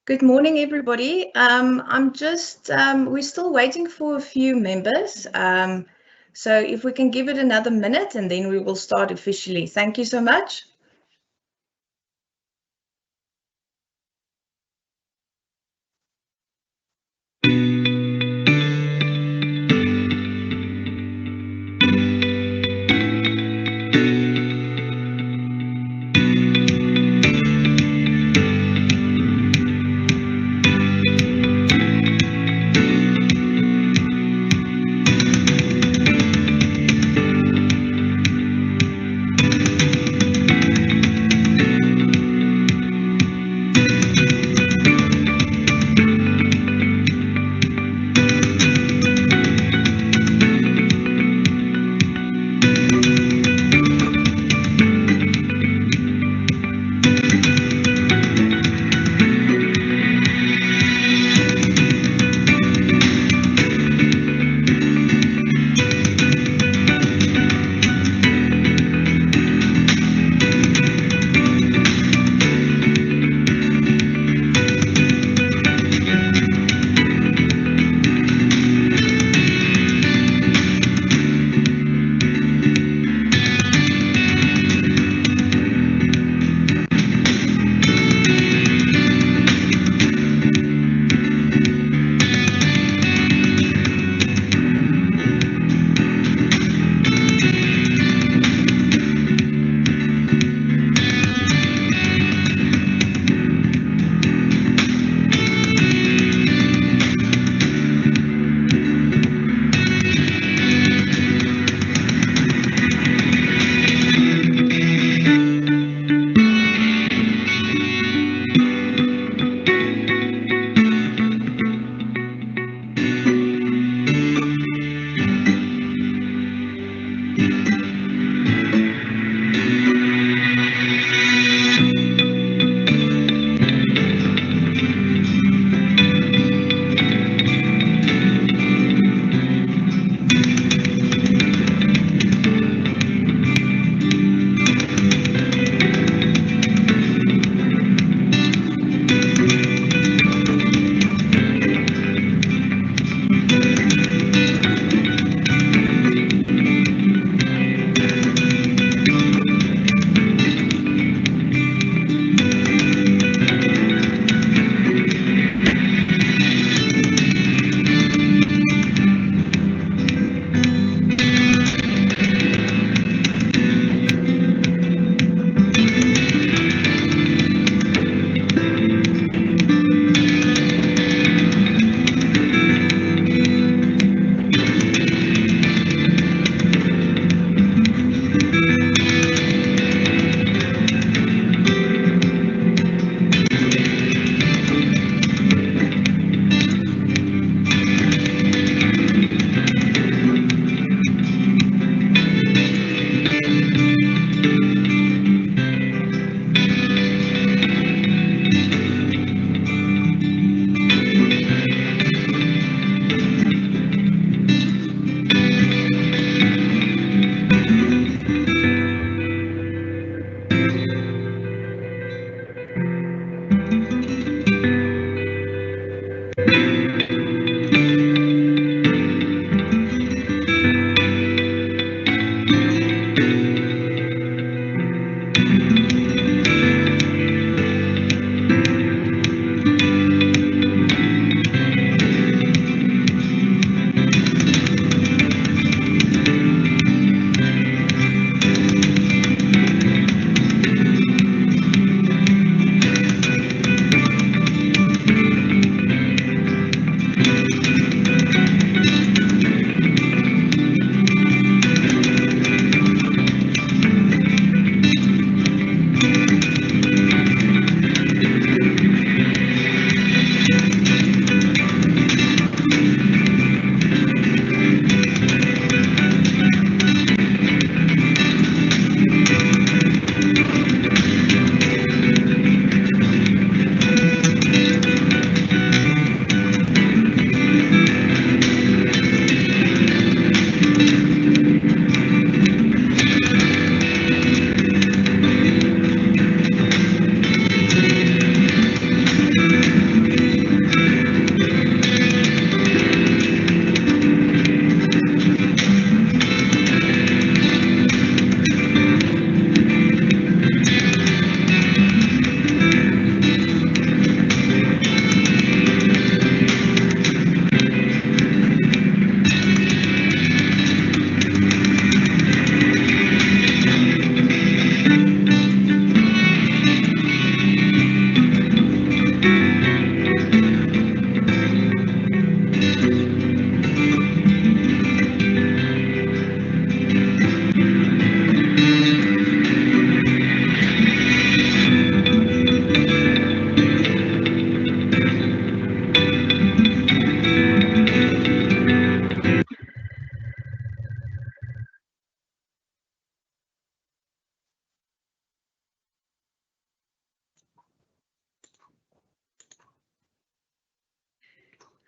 Good morning, everybody. We're still waiting for a few members. So if we can give it another minute and then we will start officially. Thank you so much.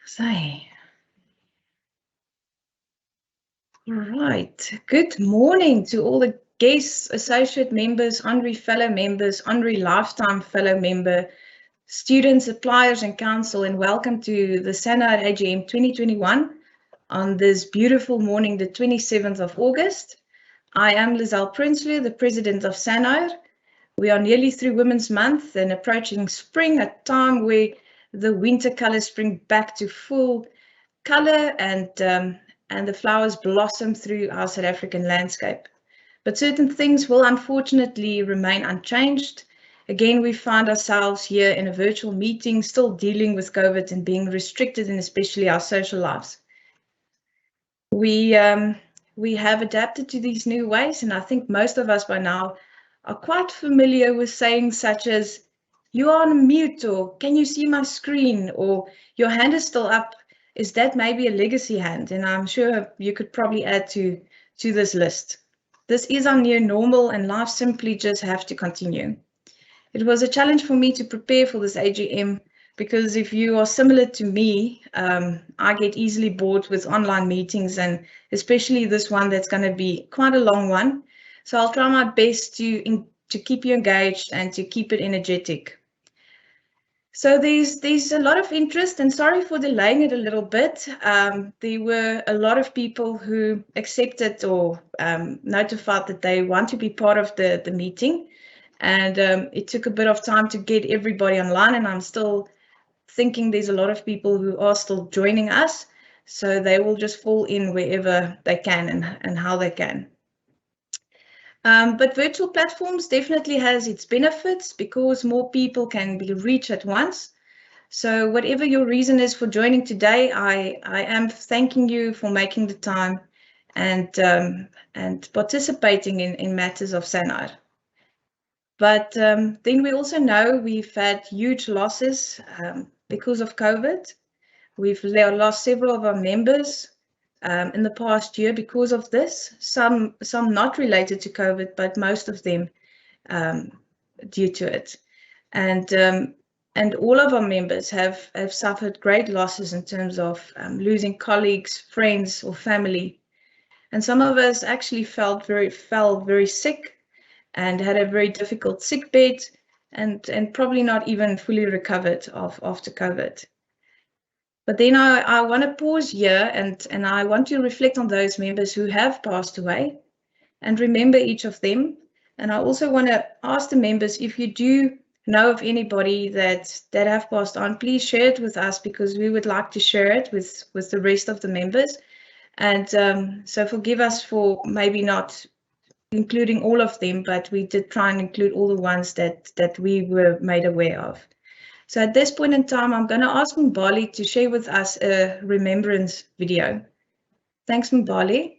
Say. Right. Good morning to all the guests, associate members, honorary fellow members, honorary lifetime fellow member, students, suppliers, and council, and welcome to the Sanire AGM 2021 on this beautiful morning, the 27th of August. I am Lizelle Prinsloo, the president of Sanire. We are nearly through Women's Month and approaching spring, a time where the winter colors spring back to full color and the flowers blossom through our South African landscape. But certain things will unfortunately remain unchanged. Again, we find ourselves here in a virtual meeting, still dealing with COVID and being restricted in especially our social lives. We have adapted to these new ways, and I think most of us by now are quite familiar with sayings such as, "You are on mute," or "Can you see my screen?" or "Your hand is still up." Is that maybe a legacy hand? And I'm sure you could probably add to this list. This is our new normal, and life simply just have to continue. It was a challenge for me to prepare for this AGM because if you are similar to me, I get easily bored with online meetings, and especially this one that's going to be quite a long one. So I'll try my best to keep you engaged and to keep it energetic. So there's a lot of interest, and sorry for delaying it a little bit. There were a lot of people who accepted or notified that they want to be part of the meeting. And it took a bit of time to get everybody online, and I'm still thinking there's a lot of people who are still joining us. So they will just fall in wherever they can and how they can. But virtual platforms definitely has its benefits because more people can be reached at once. So whatever your reason is for joining today, I am thanking you for making the time and participating in matters of Sanire. But then we also know we've had huge losses because of COVID. We've lost several of our members in the past year because of this, some not related to COVID, but most of them due to it. And all of our members have suffered great losses in terms of losing colleagues, friends, or family. And some of us actually fell very sick and had a very difficult sick bed and probably not even fully recovered after COVID. But then I want to pause here and I want to reflect on those members who have passed away and remember each of them. And I also want to ask the members, if you do know of anybody that have passed on, please share it with us because we would like to share it with the rest of the members. And so forgive us for maybe not including all of them, but we did try and include all the ones that we were made aware of. So at this point in time, I'm going to ask Mbali to share with us a remembrance video. Thanks, Mbali.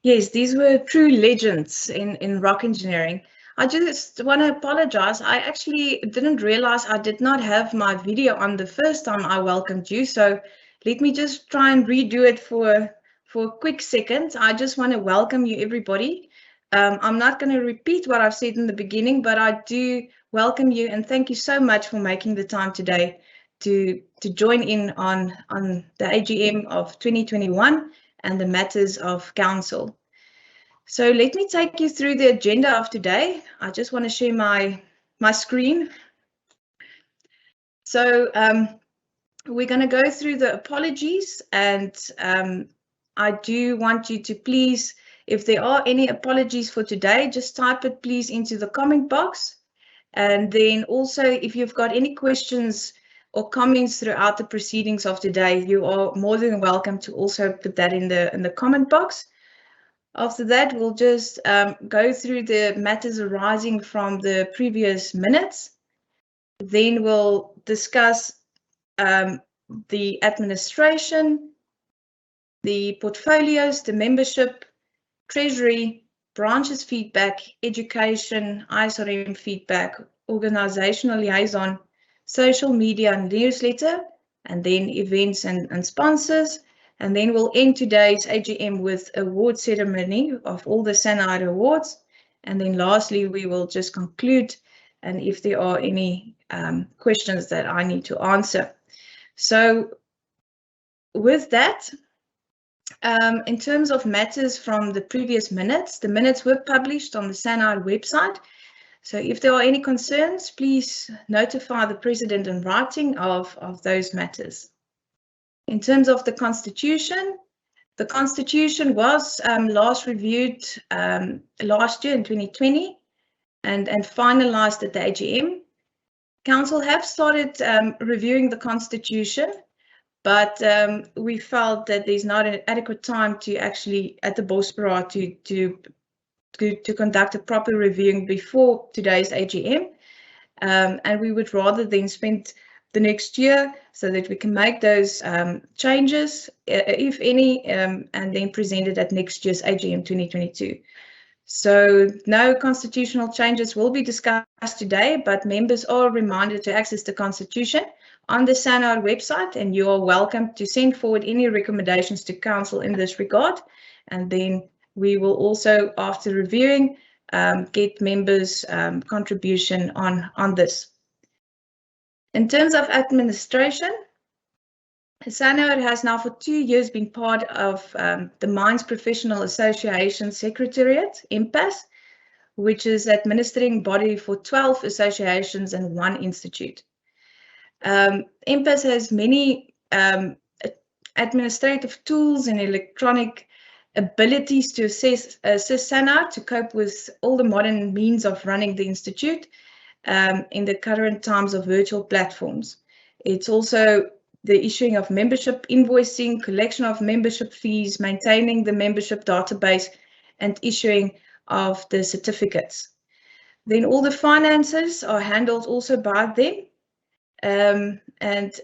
Yes, these were true legends in rock engineering. I just want to apologize. I actually didn't realize I did not have my video on the first time I welcomed you. So let me just try and redo it for a quick second. I just want to welcome you, everybody. I'm not going to repeat what I've said in the beginning, but I do welcome you and thank you so much for making the time today to join in on the AGM of 2021 and the matters of council. So let me take you through the agenda of today. I just want to share my screen. So we're going to go through the apologies, and I do want you to please, if there are any apologies for today, just type it please into the comment box. And then also, if you've got any questions or comments throughout the proceedings of today, you are more than welcome to also put that in the comment box. After that, we'll just go through the matters arising from the previous minutes. Then we'll discuss the administration, the portfolios, the membership, Treasury, branches feedback, education, ISRM feedback, organizational liaison, social media and newsletter, and then events and sponsors. And then we'll end today's AGM with award ceremony of all the Sanire awards. And then lastly, we will just conclude, and if there are any questions that I need to answer. So with that, in terms of matters from the previous minutes, the minutes were published on the Sanire website. So if there are any concerns, please notify the president in writing of those matters. In terms of the constitution was last reviewed last year in 2020 and finalized at the AGM. Council have started reviewing the constitution, but we felt that there's not an adequate time to actually at the Bosbera to conduct a proper reviewing before today's AGM. And we would rather then spend the next year so that we can make those changes, if any, and then present it at next year's AGM 2022. So no constitutional changes will be discussed today, but members are reminded to access the Constitution on the Sanire website, and you are welcome to send forward any recommendations to Council in this regard. And then we will also, after reviewing, get members' contribution on this. In terms of administration, Sanire has now for 2 years been part of the Mines Professional Association Secretariat, IMPAS, which is administering body for 12 associations and 1 institute. IMPAS has many administrative tools and electronic abilities to assist Sanire to cope with all the modern means of running the institute in the current times of virtual platforms. It's also the issuing of membership invoicing, collection of membership fees, maintaining the membership database, and issuing of the certificates. Then all the finances are handled also by them, and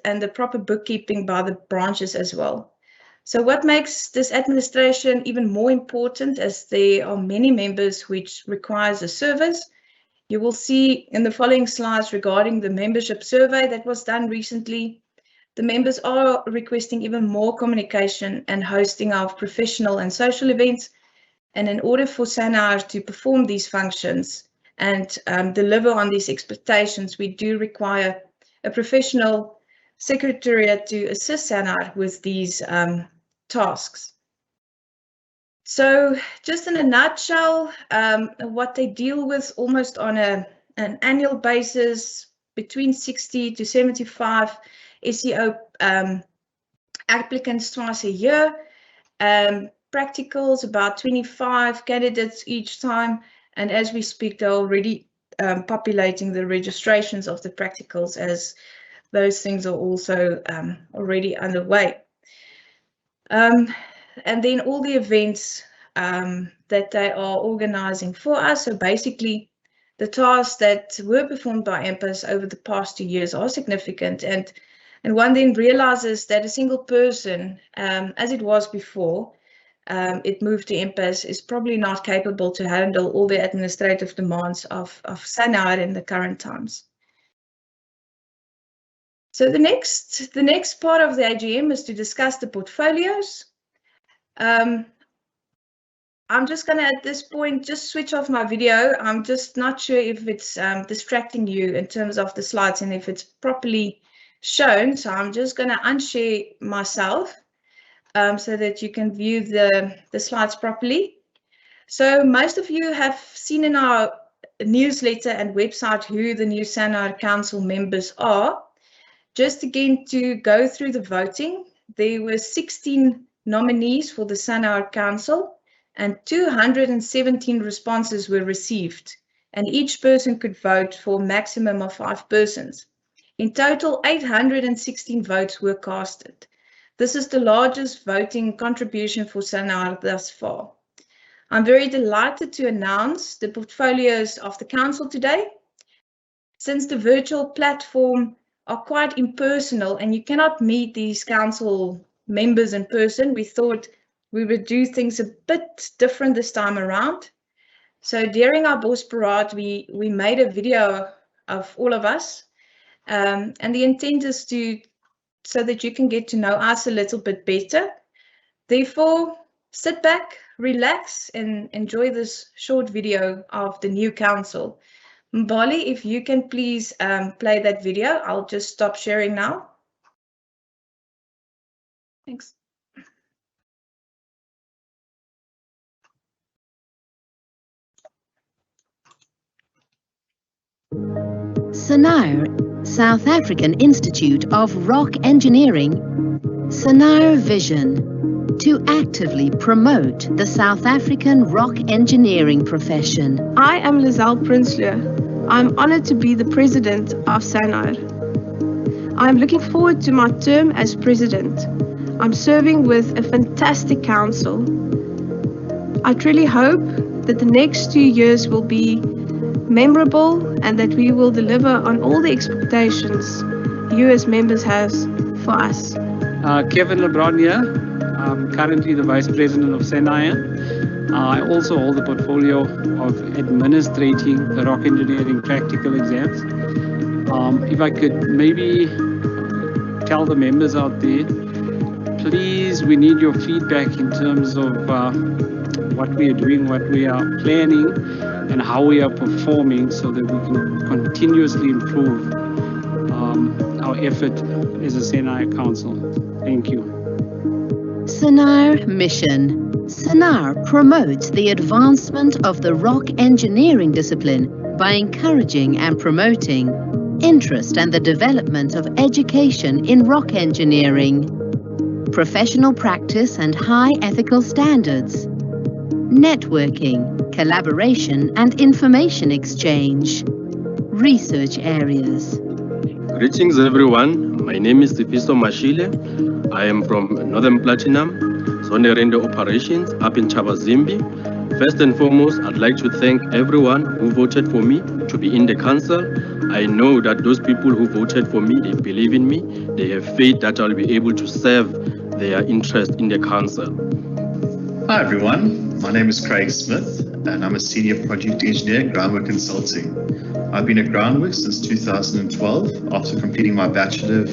the proper bookkeeping by the branches as well. So what makes this administration even more important, as there are many members which requires a service. You will see in the following slides regarding the membership survey that was done recently. The members are requesting even more communication and hosting of professional and social events. And in order for Sanire to perform these functions and deliver on these expectations, we do require a professional secretariat to assist Sanire with these tasks. So just in a nutshell, what they deal with almost on an annual basis, between 60 to 75 SEO applicants twice a year, practicals about 25 candidates each time, and as we speak they're already populating the registrations of the practicals, as those things are also already underway. And then all the events that they are organizing for us. So basically the tasks that were performed by IMPAS over the past 2 years are significant, and one then realizes that a single person, as it was before, it moved to MPAS, is probably not capable to handle all the administrative demands of Sanire in the current times. So the next part of the AGM is to discuss the portfolios. I'm just going to, at this point, just switch off my video. I'm just not sure if it's distracting you in terms of the slides and if it's properly shown. So I'm just going to unshare myself so that you can view the slides properly. So most of you have seen in our newsletter and website who the new Sanire Council members are. Just again to go through the voting, there were 16 nominees for the Sanire Council, and 217 responses were received, and each person could vote for a maximum of 5 persons. In total, 816 votes were casted. This is the largest voting contribution for Sanire thus far. I'm very delighted to announce the portfolios of the council today. Since the virtual platform are quite impersonal and you cannot meet these council members in person, we thought we would do things a bit different this time around. So during our boss parade, we made a video of all of us. And the intent is so that you can get to know us a little bit better. Therefore, sit back, relax, and enjoy this short video of the new council. Mbali, if you can please play that video. I'll just stop sharing now. Thanks. Sanire, South African Institute of Rock Engineering. Sanire Vision, to actively promote the South African rock engineering profession. I am Lizelle Prinsloo. I'm honored to be the president of Sanire. I'm looking forward to my term as president. I'm serving with a fantastic council. I truly hope that the next 2 years will be memorable and that we will deliver on all the expectations you as members has for us. Kevin LeBron here. I'm currently the Vice President of Sanire. I also hold the portfolio of administrating the rock engineering practical exams. If I could maybe tell the members out there, please, we need your feedback in terms of what we are doing, what we are planning, and how we are performing so that we can continuously improve our effort as a Sanire Council. Thank you. Sanire Mission. Sanire promotes the advancement of the rock engineering discipline by encouraging and promoting interest and the development of education in rock engineering, professional practice and high ethical standards, networking, collaboration and information exchange, research areas. Greetings everyone, my name is Tifiso Mashile. I am from Northern Platinum, Sanire Operations up in Chabazimbi. First and foremost, I'd like to thank everyone who voted for me to be in the council. I know that those people who voted for me, they believe in me, they have faith that I'll be able to serve their interest in the council. Hi everyone, my name is Craig Smith and I'm a Senior Project Engineer at Groundwork Consulting. I've been at Groundwork since 2012 after completing my Bachelor of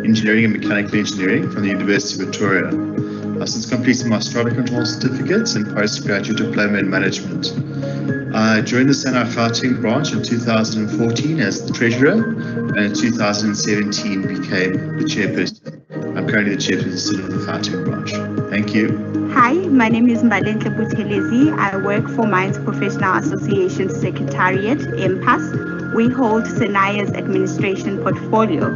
Engineering and Mechanical Engineering from the University of Victoria. I've since completed my Strata Control Certificates and Postgraduate Diploma in Management. I joined the Sanire Gauteng branch in 2014 as the Treasurer and in 2017 became the Chairperson. I'm currently the Chairperson of the Gauteng branch. Thank you. Hi, my name is Mbalenhle Buthelezi. I work for Mines Professional Association Secretariat, MPAS. We hold Sanire's administration portfolio.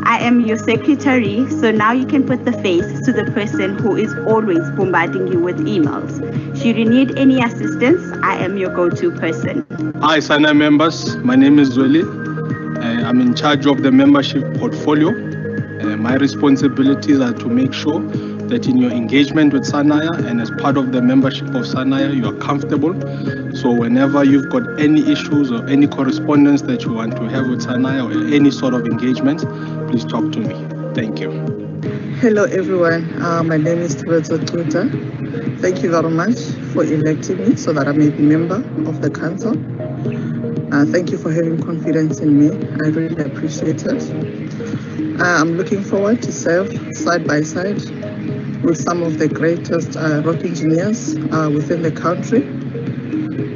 I am your secretary, so now you can put the face to the person who is always bombarding you with emails. Should you need any assistance, I am your go-to person. Hi, Sanire members. My name is Zweli. I'm in charge of the membership portfolio. My responsibilities are to make sure that in your engagement with Sanire and as part of the membership of Sanire, you are comfortable. So whenever you've got any issues or any correspondence that you want to have with Sanire or any sort of engagement, please talk to me. Thank you. Hello everyone, my name is Treasury. Thank you very much for electing me so that I may be member of the council. Thank you for having confidence in me. I really appreciate it. I'm looking forward to serve side by side with some of the greatest rock engineers within the country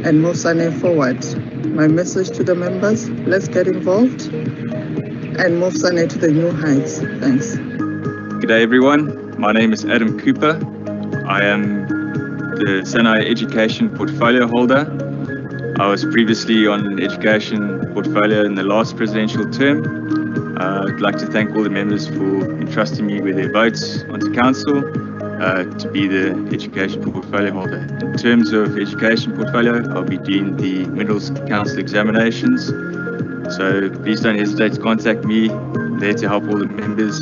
and move Sanire forward. My message to the members, let's get involved and move Sanire to the new heights. Thanks. Good day everyone, my name is Adam Cooper. I am the Sanire Education Portfolio Holder. I was previously on education portfolio in the last presidential term. I'd like to thank all the members for entrusting me with their votes onto council to be the education portfolio holder. In terms of education portfolio, I'll be doing the middle council examinations. So please don't hesitate to contact me. I'm there to help all the members.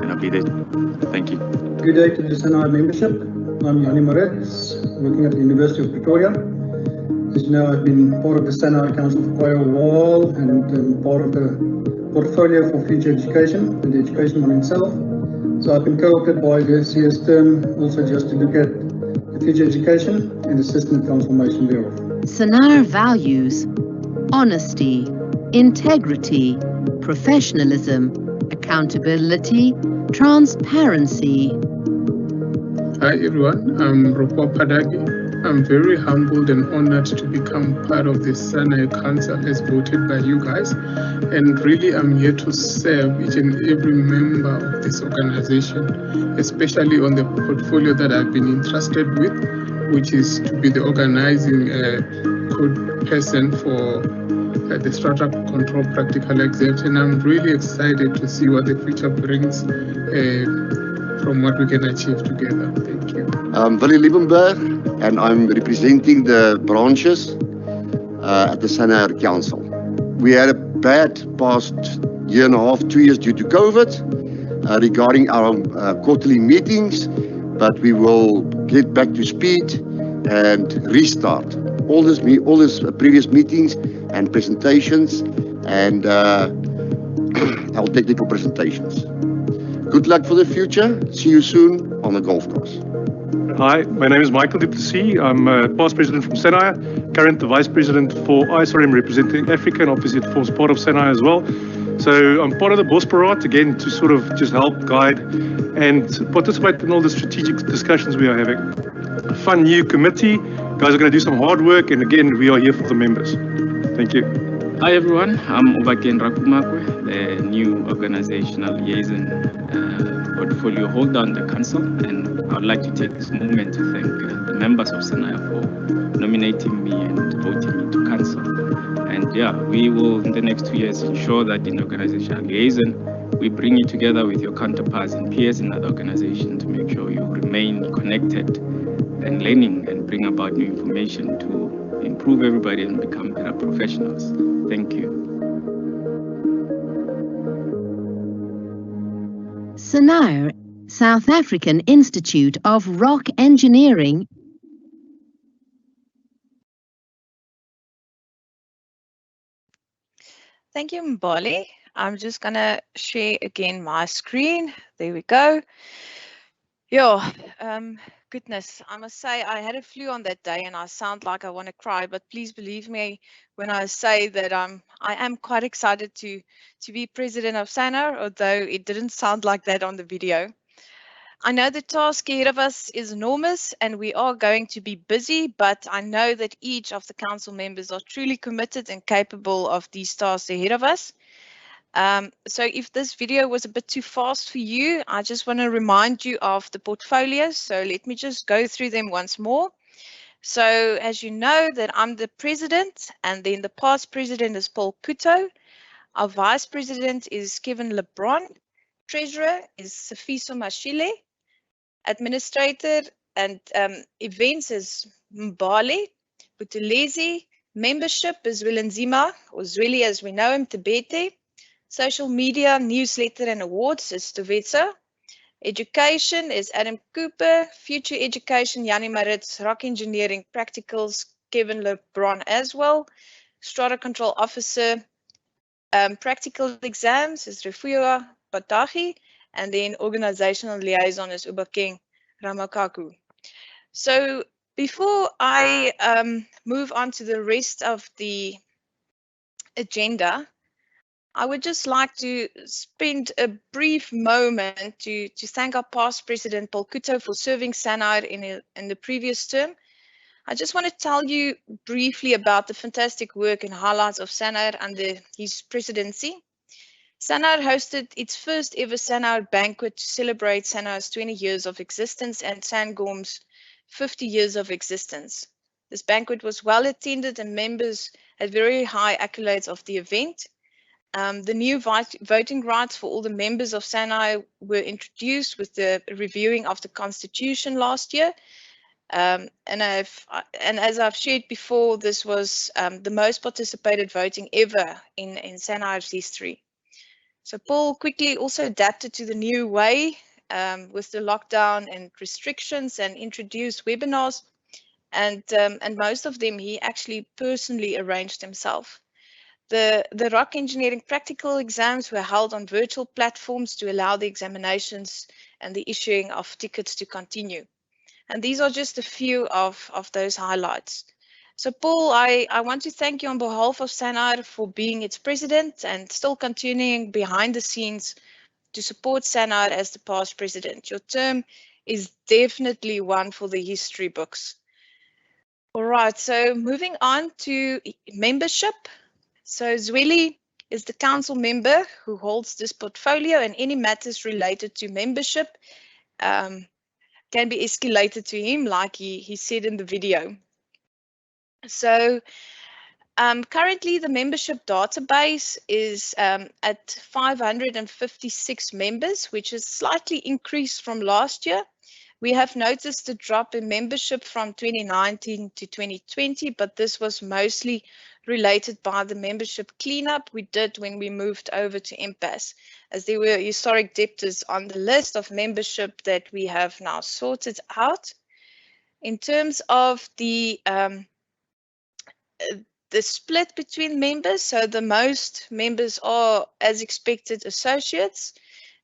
I'll be there. Thank you. Good day to the Sanire membership. I'm Yanni Moretz, working at the University of Pretoria. As you know, I've been part of the Sanire Council for quite a while and part of the portfolio for future education and the education one itself. So I've been co-opted by the CS term also just to look at the future education and assist in the transformation thereof. Sanire values honesty, integrity, professionalism, accountability, transparency. Hi everyone, I'm Rokwa Padagi. I'm very humbled and honored to become part of the Sanire Council as voted by you guys. And really I'm here to serve each and every member of this organization, especially on the portfolio that I've been entrusted with, which is to be the organizing code person for the strata control practical exams, and I'm really excited to see what the future brings from what we can achieve together. Thank you. I'm Willie Liebenberg, and I'm representing the branches at the Sanire Council. We had a bad past year and a half, 2 years due to COVID regarding our quarterly meetings, but we will get back to speed and restart all this previous meetings and presentations and our technical presentations. Good luck for the future. See you soon on the golf course. Hi, my name is Michael Du Plessis. I'm past president from Sanire, current vice president for ISRM representing Africa, and obviously it forms part of Sanire as well. So I'm part of the Bosporat, again, to sort of just help guide and participate in all the strategic discussions we are having. A fun new committee. Guys are going to do some hard work, and again, we are here for the members. Thank you. Hi everyone, I'm Obaken Rakumakwe, the new organizational liaison portfolio holder on the council, and I would like to take this moment to thank the members of Sanire for nominating me and voting me to council. And yeah, we will in the next 2 years ensure that in organizational liaison, we bring you together with your counterparts and peers in other organizations to make sure you remain connected and learning and bring about new information to improve everybody and become better professionals. Thank you. Sanire, South African Institute of Rock Engineering. Thank you, Mbali. I'm just going to share again my screen. There we go. Goodness, I must say I had a flu on that day and I sound like I want to cry, but please believe me when I say that I am quite excited to be president of Sanire, although it didn't sound like that on the video. I know the task ahead of us is enormous and we are going to be busy, but I know that each of the council members are truly committed and capable of these tasks ahead of us. So if this video was a bit too fast for you, I just want to remind you of the portfolios. So let me just go through them once more. So as you know that I'm the president, and then the past president is Paul Kuto. Our vice president is Kevin LeBron. Treasurer is Sifiso Mashile. Administrator and events is Mbali Buthelezi. Membership is Wilanzima, or Zweli as we know him, Tibete. Social media, newsletter and awards is Tovetsa. Education is Adam Cooper. Future education, Yanni Moretz. Rock engineering, practicals, Kevin LeBron as well. Strata control officer, practical exams is Refuwa Batahi. and then organizational liaison is Ubakeng Ramakaku. So before I move on to the rest of the agenda, I would just like to spend a brief moment to thank our past president, Paul Kuto, for serving SANIRE in the previous term. I just want to tell you briefly about the fantastic work and highlights of SANIRE under his presidency. SANIRE hosted its first ever SANIRE banquet to celebrate SANIRE's 20 years of existence and Sangom's 50 years of existence. This banquet was well attended and members had very high accolades of the event. The new voting rights for all the members of SANIRE were introduced with the reviewing of the Constitution last year. And as I've shared before, this was the most participated voting ever in SANIRE's history. So Paul quickly also adapted to the new way with the lockdown and restrictions and introduced webinars. And most of them he actually personally arranged himself. The rock engineering practical exams were held on virtual platforms to allow the examinations and the issuing of tickets to continue. And these are just a few of those highlights. So Paul, I want to thank you on behalf of SANIRE for being its president and still continuing behind the scenes to support SANIRE as the past president. Your term is definitely one for the history books. All right, so moving on to membership. So Zweli is the council member who holds this portfolio, and any matters related to membership can be escalated to him, like he said in the video. So currently the membership database is at 556 members, which is slightly increased from last year. We have noticed a drop in membership from 2019 to 2020, but this was mostly related by the membership cleanup we did when we moved over to impasse, as there were historic debtors on the list of membership that we have now sorted out. In terms of the split between members, so the most members are, as expected, associates.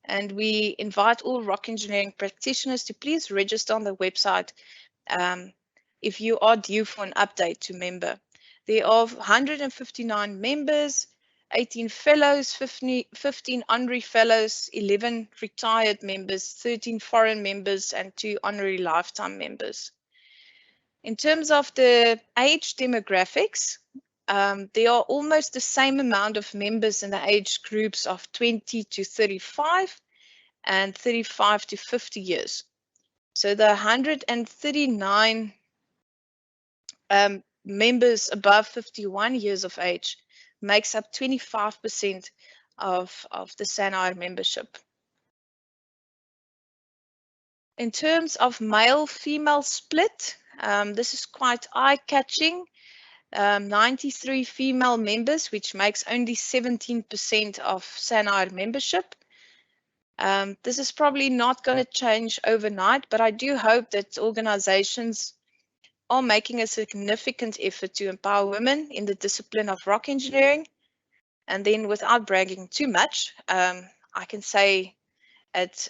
And we invite all rock engineering practitioners to please register on the website if you are due for an update to member. There are 159 members, 18 fellows, 15 honorary fellows, 11 retired members, 13 foreign members, and 2 honorary lifetime members. In terms of the age demographics, there are almost the same amount of members in the age groups of 20 to 35 and 35 to 50 years. So the 139 members above 51 years of age makes up 25% of the SANIRE membership. In terms of male-female split, this is quite eye-catching. 93 female members, which makes only 17% of SANIRE membership. This is probably not going to change overnight, but I do hope that organizations are making a significant effort to empower women in the discipline of rock engineering. And then without bragging too much, I can say at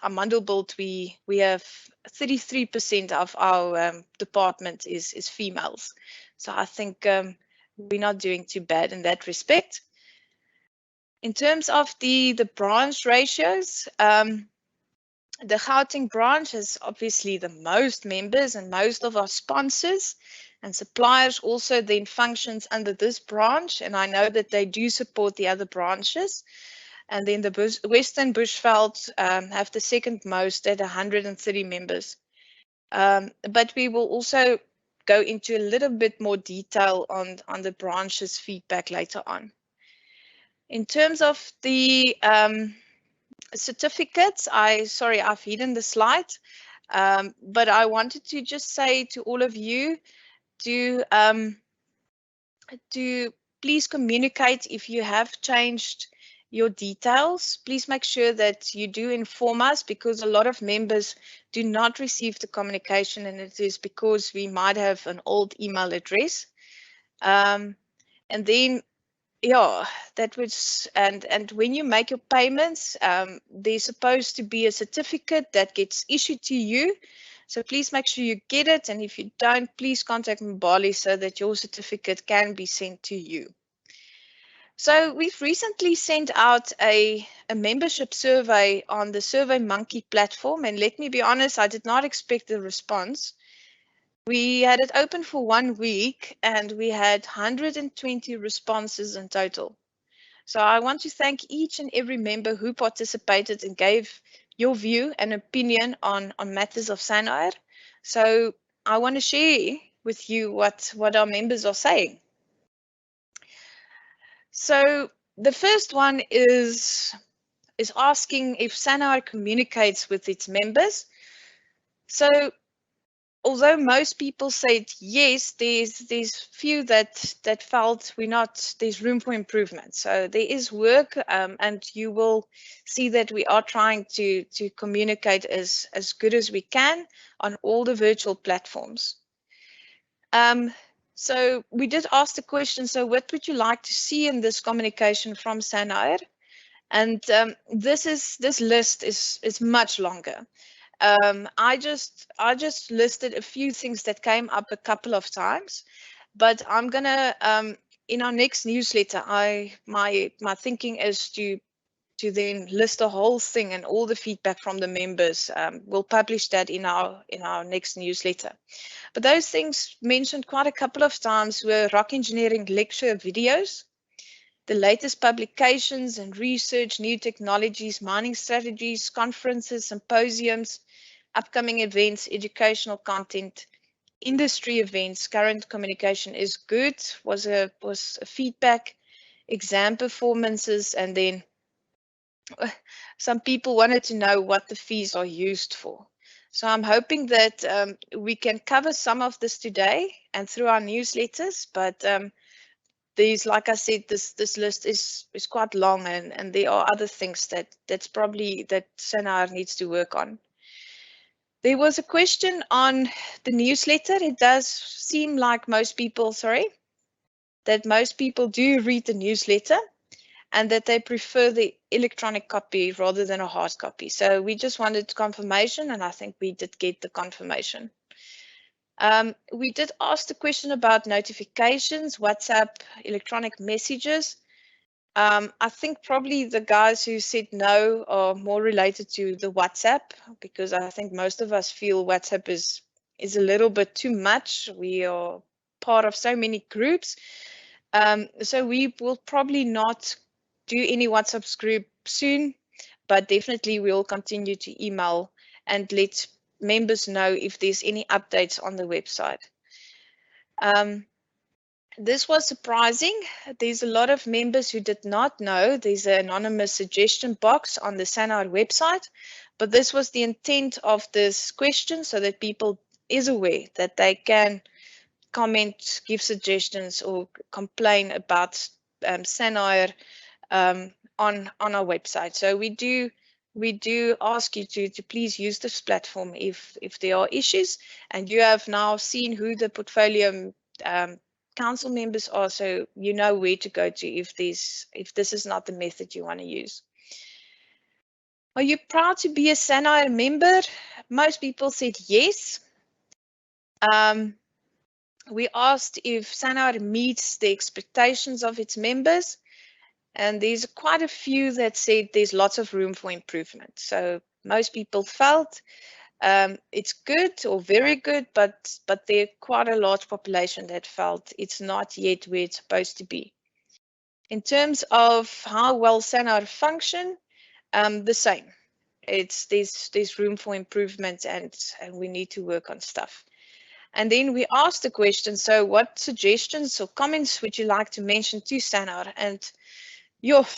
Amandelbult, we have 33% of our department is females. So I think we're not doing too bad in that respect. In terms of the branch ratios, the Gauteng branch has obviously the most members, and most of our sponsors and suppliers also then functions under this branch, and I know that they do support the other branches. And then the Western Bushveld have the second most at 130 members. But we will also go into a little bit more detail on the branch's feedback later on. In terms of the certificates, I've hidden the slide, but I wanted to just say to all of you to please communicate if you have changed your details. Please make sure that you do inform us, because a lot of members do not receive the communication, and it is because we might have an old email address. And then yeah, that was, and when you make your payments, there's supposed to be a certificate that gets issued to you. So please make sure you get it, and if you don't, please contact Mbali so that your certificate can be sent to you. So we've recently sent out a membership survey on the SurveyMonkey platform, and let me be honest, I did not expect the response. We had it open for 1 week and we had 120 responses in total. So I want to thank each and every member who participated and gave your view and opinion on matters of Sanire. So I want to share with you what our members are saying. So the first one is asking if Sanire communicates with its members. So although most people said yes, there's few that felt there's room for improvement. So there is work, and you will see that we are trying to communicate as good as we can on all the virtual platforms. So we did ask the question, so what would you like to see in this communication from Sanire? And this list is much longer. I just listed a few things that came up a couple of times, but I'm gonna in our next newsletter, my thinking is to then list the whole thing and all the feedback from the members. We'll publish that in our next newsletter. But those things mentioned quite a couple of times were rock engineering lecture videos, the latest publications and research, new technologies, mining strategies, conferences, symposiums, upcoming events, educational content, industry events. Current communication is good, was a feedback, exam performances, and then some people wanted to know what the fees are used for. So I'm hoping that we can cover some of this today and through our newsletters, but there's, like I said, this list is quite long, and there are other things that Sanire needs to work on. There was a question on the newsletter. It does seem like most people do read the newsletter and that they prefer the electronic copy rather than a hard copy. So we just wanted confirmation, and I think we did get the confirmation. We did ask the question about notifications, WhatsApp, electronic messages. I think probably the guys who said no are more related to the WhatsApp, because I think most of us feel WhatsApp is a little bit too much. We are part of so many groups. So we will probably not do any WhatsApp group soon, but definitely we'll continue to email and let members know if there's any updates on the website. This was surprising. There's a lot of members who did not know there's an anonymous suggestion box on the Sanire website, but this was the intent of this question, so that people is aware that they can comment, give suggestions, or complain about Sanire on our website. So we do ask you to please use this platform if there are issues, and you have now seen who the portfolio council members are, so you know where to go to if this is not the method you want to use. Are you proud to be a Sanire member? Most people said yes. We asked if Sanire meets the expectations of its members, and there's quite a few that said there's lots of room for improvement. So most people felt it's good or very good, but there's quite a large population that felt it's not yet where it's supposed to be. In terms of how well Sanire function, the same. There's room for improvement, and we need to work on stuff. And then we asked the question, so what suggestions or comments would you like to mention to Sanire? And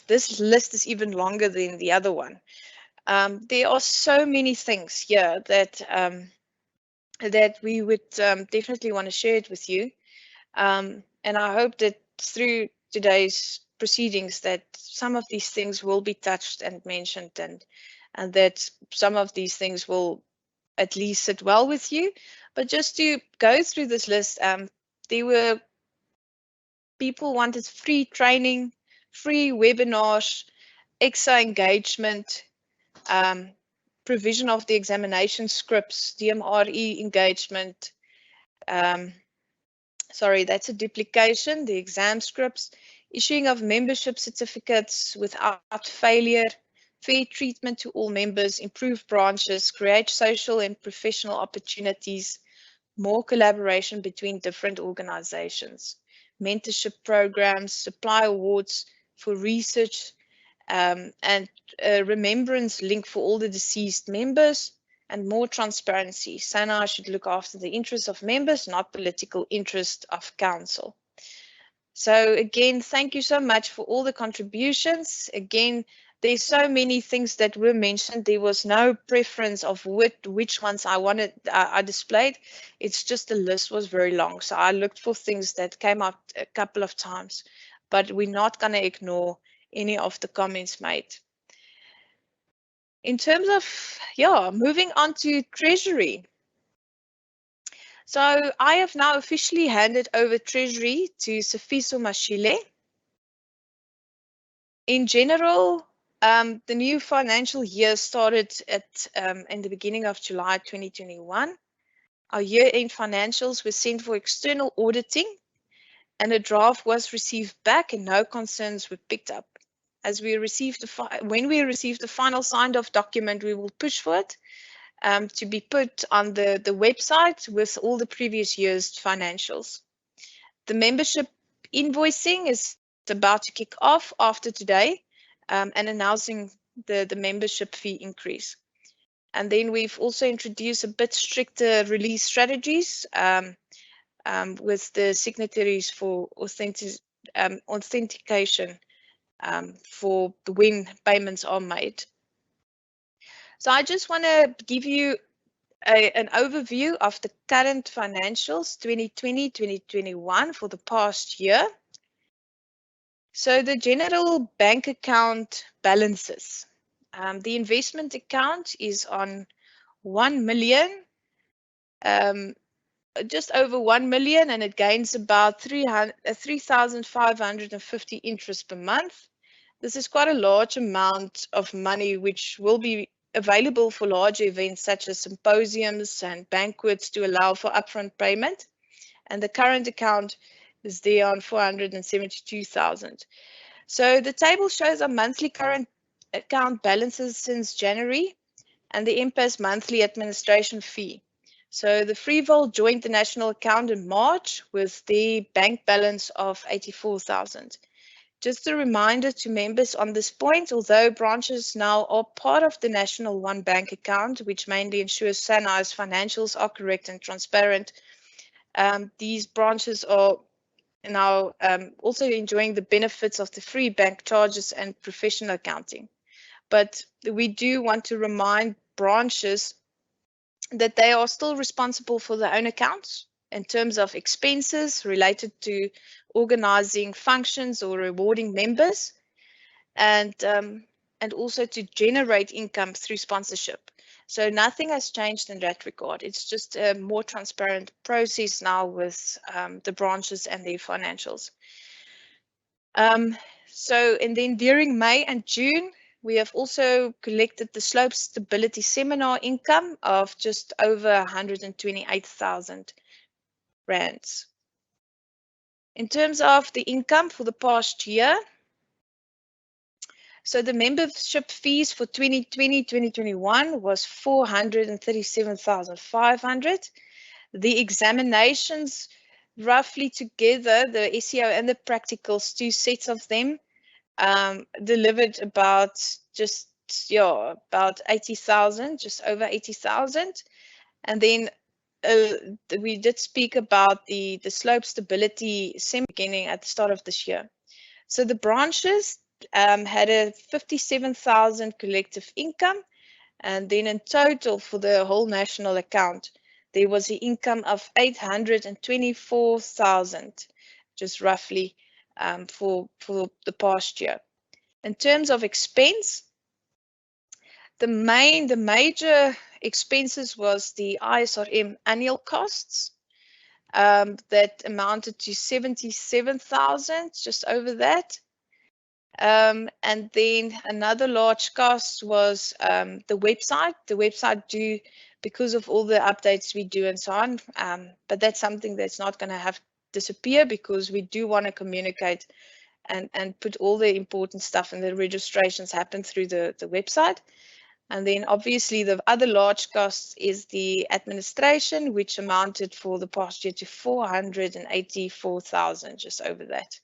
this list is even longer than the other one. There are so many things here that we would definitely want to share it with you. And I hope that through today's proceedings that some of these things will be touched and mentioned, and that some of these things will at least sit well with you. But just to go through this list, there were people wanted free training, free webinars, EXA engagement, provision of the examination scripts, DMRE engagement. Sorry, that's a duplication, the exam scripts, issuing of membership certificates without failure, fair treatment to all members, improve branches, create social and professional opportunities, more collaboration between different organizations, mentorship programs, supply awards for research, and a remembrance link for all the deceased members, and more transparency. SANAR should look after the interests of members, not political interest of council. So again, thank you so much for all the contributions. Again, there's so many things that were mentioned. There was no preference of which ones I displayed. It's just the list was very long. So I looked for things that came up a couple of times, but we're not going to ignore any of the comments made. In terms of, moving on to Treasury. So I have now officially handed over Treasury to Sifiso Mashile. In general, the new financial year started in the beginning of July 2021. Our year-end financials were sent for external auditing, and a draft was received back and no concerns were picked up. As we received when we receive the final signed-off document, we will push for it to be put on the website with all the previous year's financials. The membership invoicing is about to kick off after today and announcing the membership fee increase. And then we've also introduced a bit stricter release strategies with the signatories for authentication for when payments are made. So I just want to give you an overview of the current financials 2020-2021 for the past year. So the general bank account balances. The investment account is on 1 million, just over 1 million, and it gains about 3,550 interest per month. This is quite a large amount of money which will be available for large events such as symposiums and banquets to allow for upfront payment. And the current account is there on 472,000. So the table shows our monthly current account balances since January and the MPAS monthly administration fee. So the Freevol joined the national account in March with the bank balance of 84,000. Just a reminder to members on this point, although branches now are part of the National One Bank account, which mainly ensures SANAR's financials are correct and transparent, these branches are now also enjoying the benefits of the free bank charges and professional accounting. But we do want to remind branches that they are still responsible for their own accounts in terms of expenses related to organizing functions or rewarding members, and also to generate income through sponsorship. So nothing has changed in that regard. It's just a more transparent process now with the branches and their financials. And then during May and June, we have also collected the slope stability seminar income of just over 128,000 rands. In terms of the income for the past year, so the membership fees for 2020-2021 was 437,500. The examinations, roughly together, the SEO and the practicals, 2 sets of them, delivered about 80,000, just over 80,000. And then we did speak about the slope stability beginning at the start of this year. So the branches had a 57,000 collective income, and then in total for the whole national account, there was an income of 824,000, just roughly for the past year. In terms of expense, the major expenses was the ISRM annual costs that amounted to 77,000, just over that. And then another large cost was the website. The website because of all the updates we do and so on. But that's something that's not going to have disappear because we do want to communicate and put all the important stuff and the registrations happen through the website. And then obviously the other large cost is the administration, which amounted for the past year to 484,000, just over that.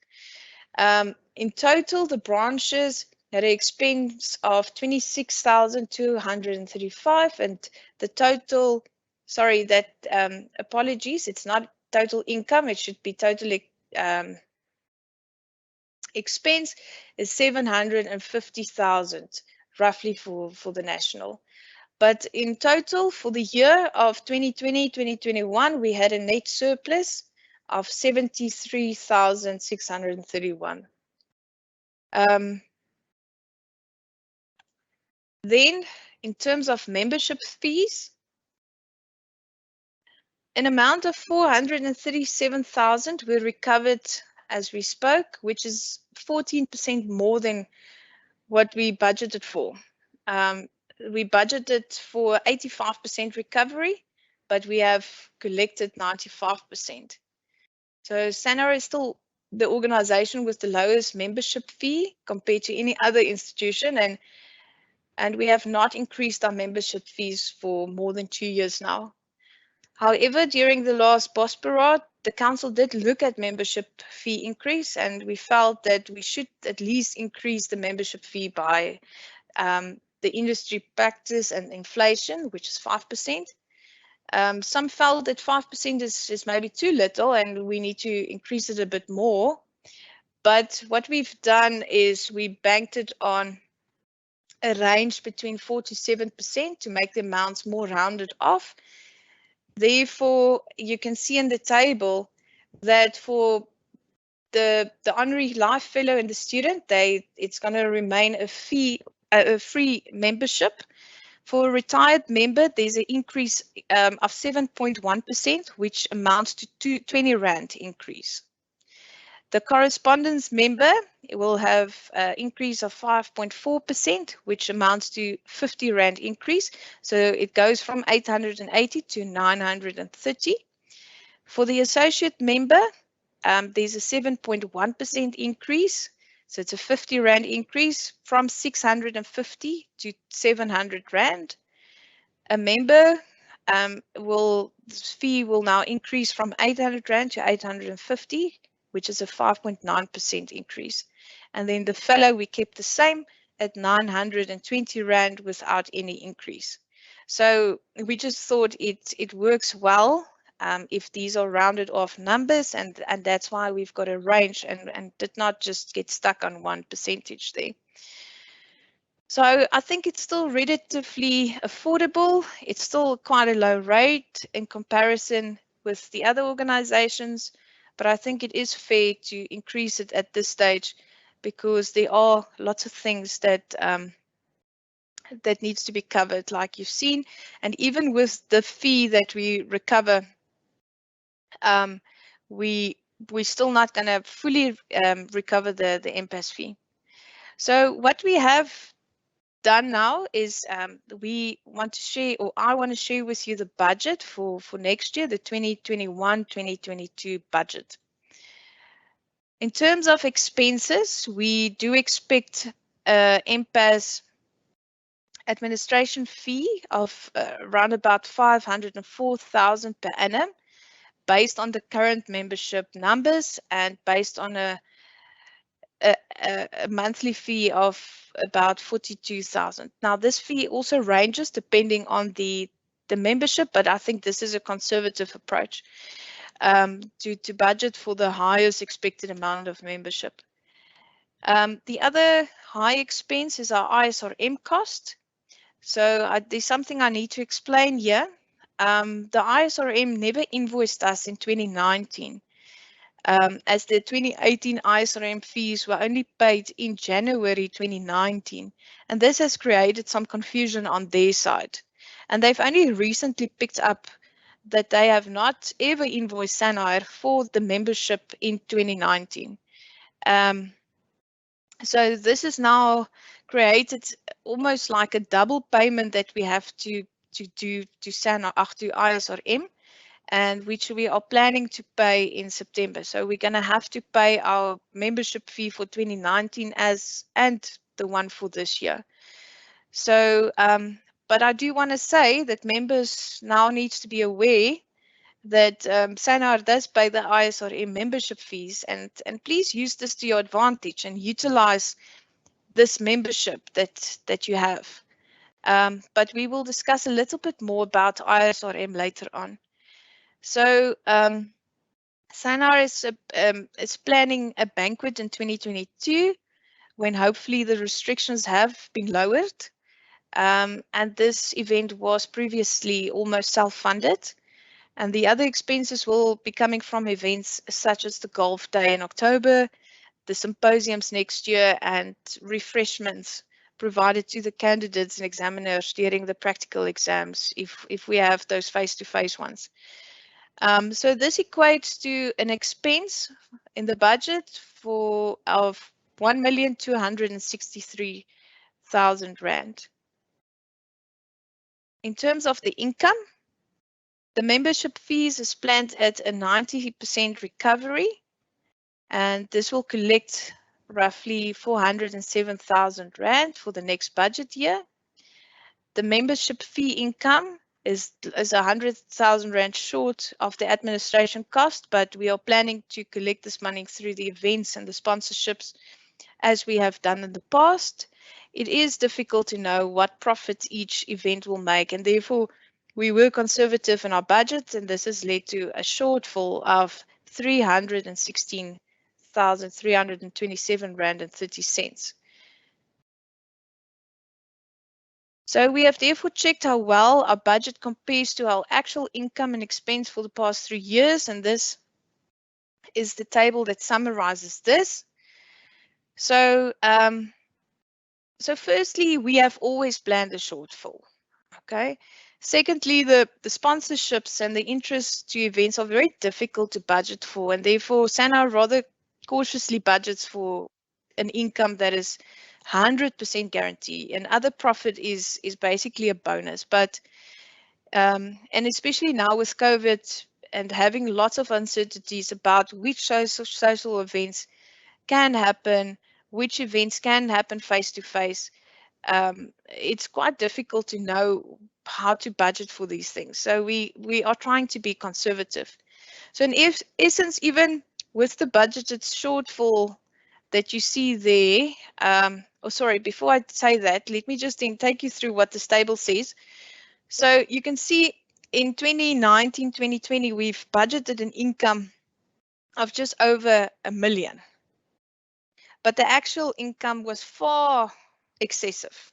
In total, the branches had an expense of 26,235, and the total, sorry, that apologies, it's not total income, it should be total expense is 750,000 roughly for the national. But in total for the year of 2020-2021, we had a net surplus of 73,631. Then in terms of membership fees, an amount of 437,000 were recovered as we spoke, which is 14% more than what we budgeted for. We budgeted for 85% recovery, but we have collected 95%. So Sanire is still the organization with the lowest membership fee compared to any other institution, and we have not increased our membership fees for more than 2 years now. However, during the last Bosparad, the council did look at membership fee increase, and we felt that we should at least increase the membership fee by the industry practice and inflation, which is 5%. Some felt that 5% is maybe too little and we need to increase it a bit more. But what we've done is we banked it on a range between 4 to 7% to make the amounts more rounded off. Therefore, you can see in the table that for the honorary life fellow and the student, it's going to remain a free membership. For a retired member, there's an increase of 7.1%, which amounts to 20 Rand increase. The correspondence member will have an increase of 5.4%, which amounts to 50 Rand increase. So it goes from 880 to 930. For the associate member, there's a 7.1% increase. So it's a 50 Rand increase from 650 to 700 Rand. A member fee will now increase from 800 Rand to 850, which is a 5.9% increase. And then the fellow we kept the same at 920 Rand without any increase. So we just thought it works well if these are rounded off numbers, and that's why we've got a range and did not just get stuck on one percentage there. So I think it's still relatively affordable. It's still quite a low rate in comparison with the other organizations, but I think it is fair to increase it at this stage because there are lots of things that that needs to be covered, like you've seen. And even with the fee that we recover, we're still not going to fully recover the MPAS fee. So what we have done now is we want to share, or I want to share with you the budget for next year, the 2021-2022 budget. In terms of expenses, we do expect MPAS administration fee of around about 504,000 per annum, based on the current membership numbers and based on a monthly fee of about 42,000. Now, this fee also ranges depending on the membership, but I think this is a conservative approach to budget for the highest expected amount of membership. The other high expense is our ISRM cost. So there's something I need to explain here. The ISRM never invoiced us in 2019. As the 2018 ISRM fees were only paid in January 2019, and this has created some confusion on their side. And they've only recently picked up that they have not ever invoiced Sanire for the membership in 2019. So this is now created almost like a double payment that we have to do to ISRM, and which we are planning to pay in September. So we're going to have to pay our membership fee for 2019 and the one for this year. So, but I do want to say that members now need to be aware that SANAR does pay the ISRM membership fees, and please use this to your advantage and utilize this membership that you have. But we will discuss a little bit more about ISRM later on. So SANAR is planning a banquet in 2022 when hopefully the restrictions have been lowered. And this event was previously almost self-funded. And the other expenses will be coming from events such as the Golf Day in October, the symposiums next year, and refreshments provided to the candidates and examiners during the practical exams if we have those face-to-face ones. So this equates to an expense in the budget of 1,263,000 rand. In terms of the income, the membership fees is planned at a 90% recovery, and this will collect roughly 407,000 rand for the next budget year. The membership fee income is 100,000 rand short of the administration cost, but we are planning to collect this money through the events and the sponsorships as we have done in the past. It is difficult to know what profit each event will make, and therefore we were conservative in our budget, and this has led to a shortfall of 316,327 rand and 30 cents. So we have therefore checked how well our budget compares to our actual income and expense for the past 3 years, and this is the table that summarizes this. So, so firstly, we have always planned a shortfall. Okay. Secondly, the sponsorships and the interest to events are very difficult to budget for, and therefore SANAR rather cautiously budgets for an income that is 100% guarantee, and other profit is basically a bonus. But and especially now with COVID and having lots of uncertainties about which social events can happen, which events can happen face to face, it's quite difficult to know how to budget for these things. So we are trying to be conservative. So in essence, even with the budgeted shortfall that you see there, oh sorry, before I say that, let me just then take you through what this table says. So you can see in 2019, 2020, we've budgeted an income of just over 1 million. But the actual income was far excessive.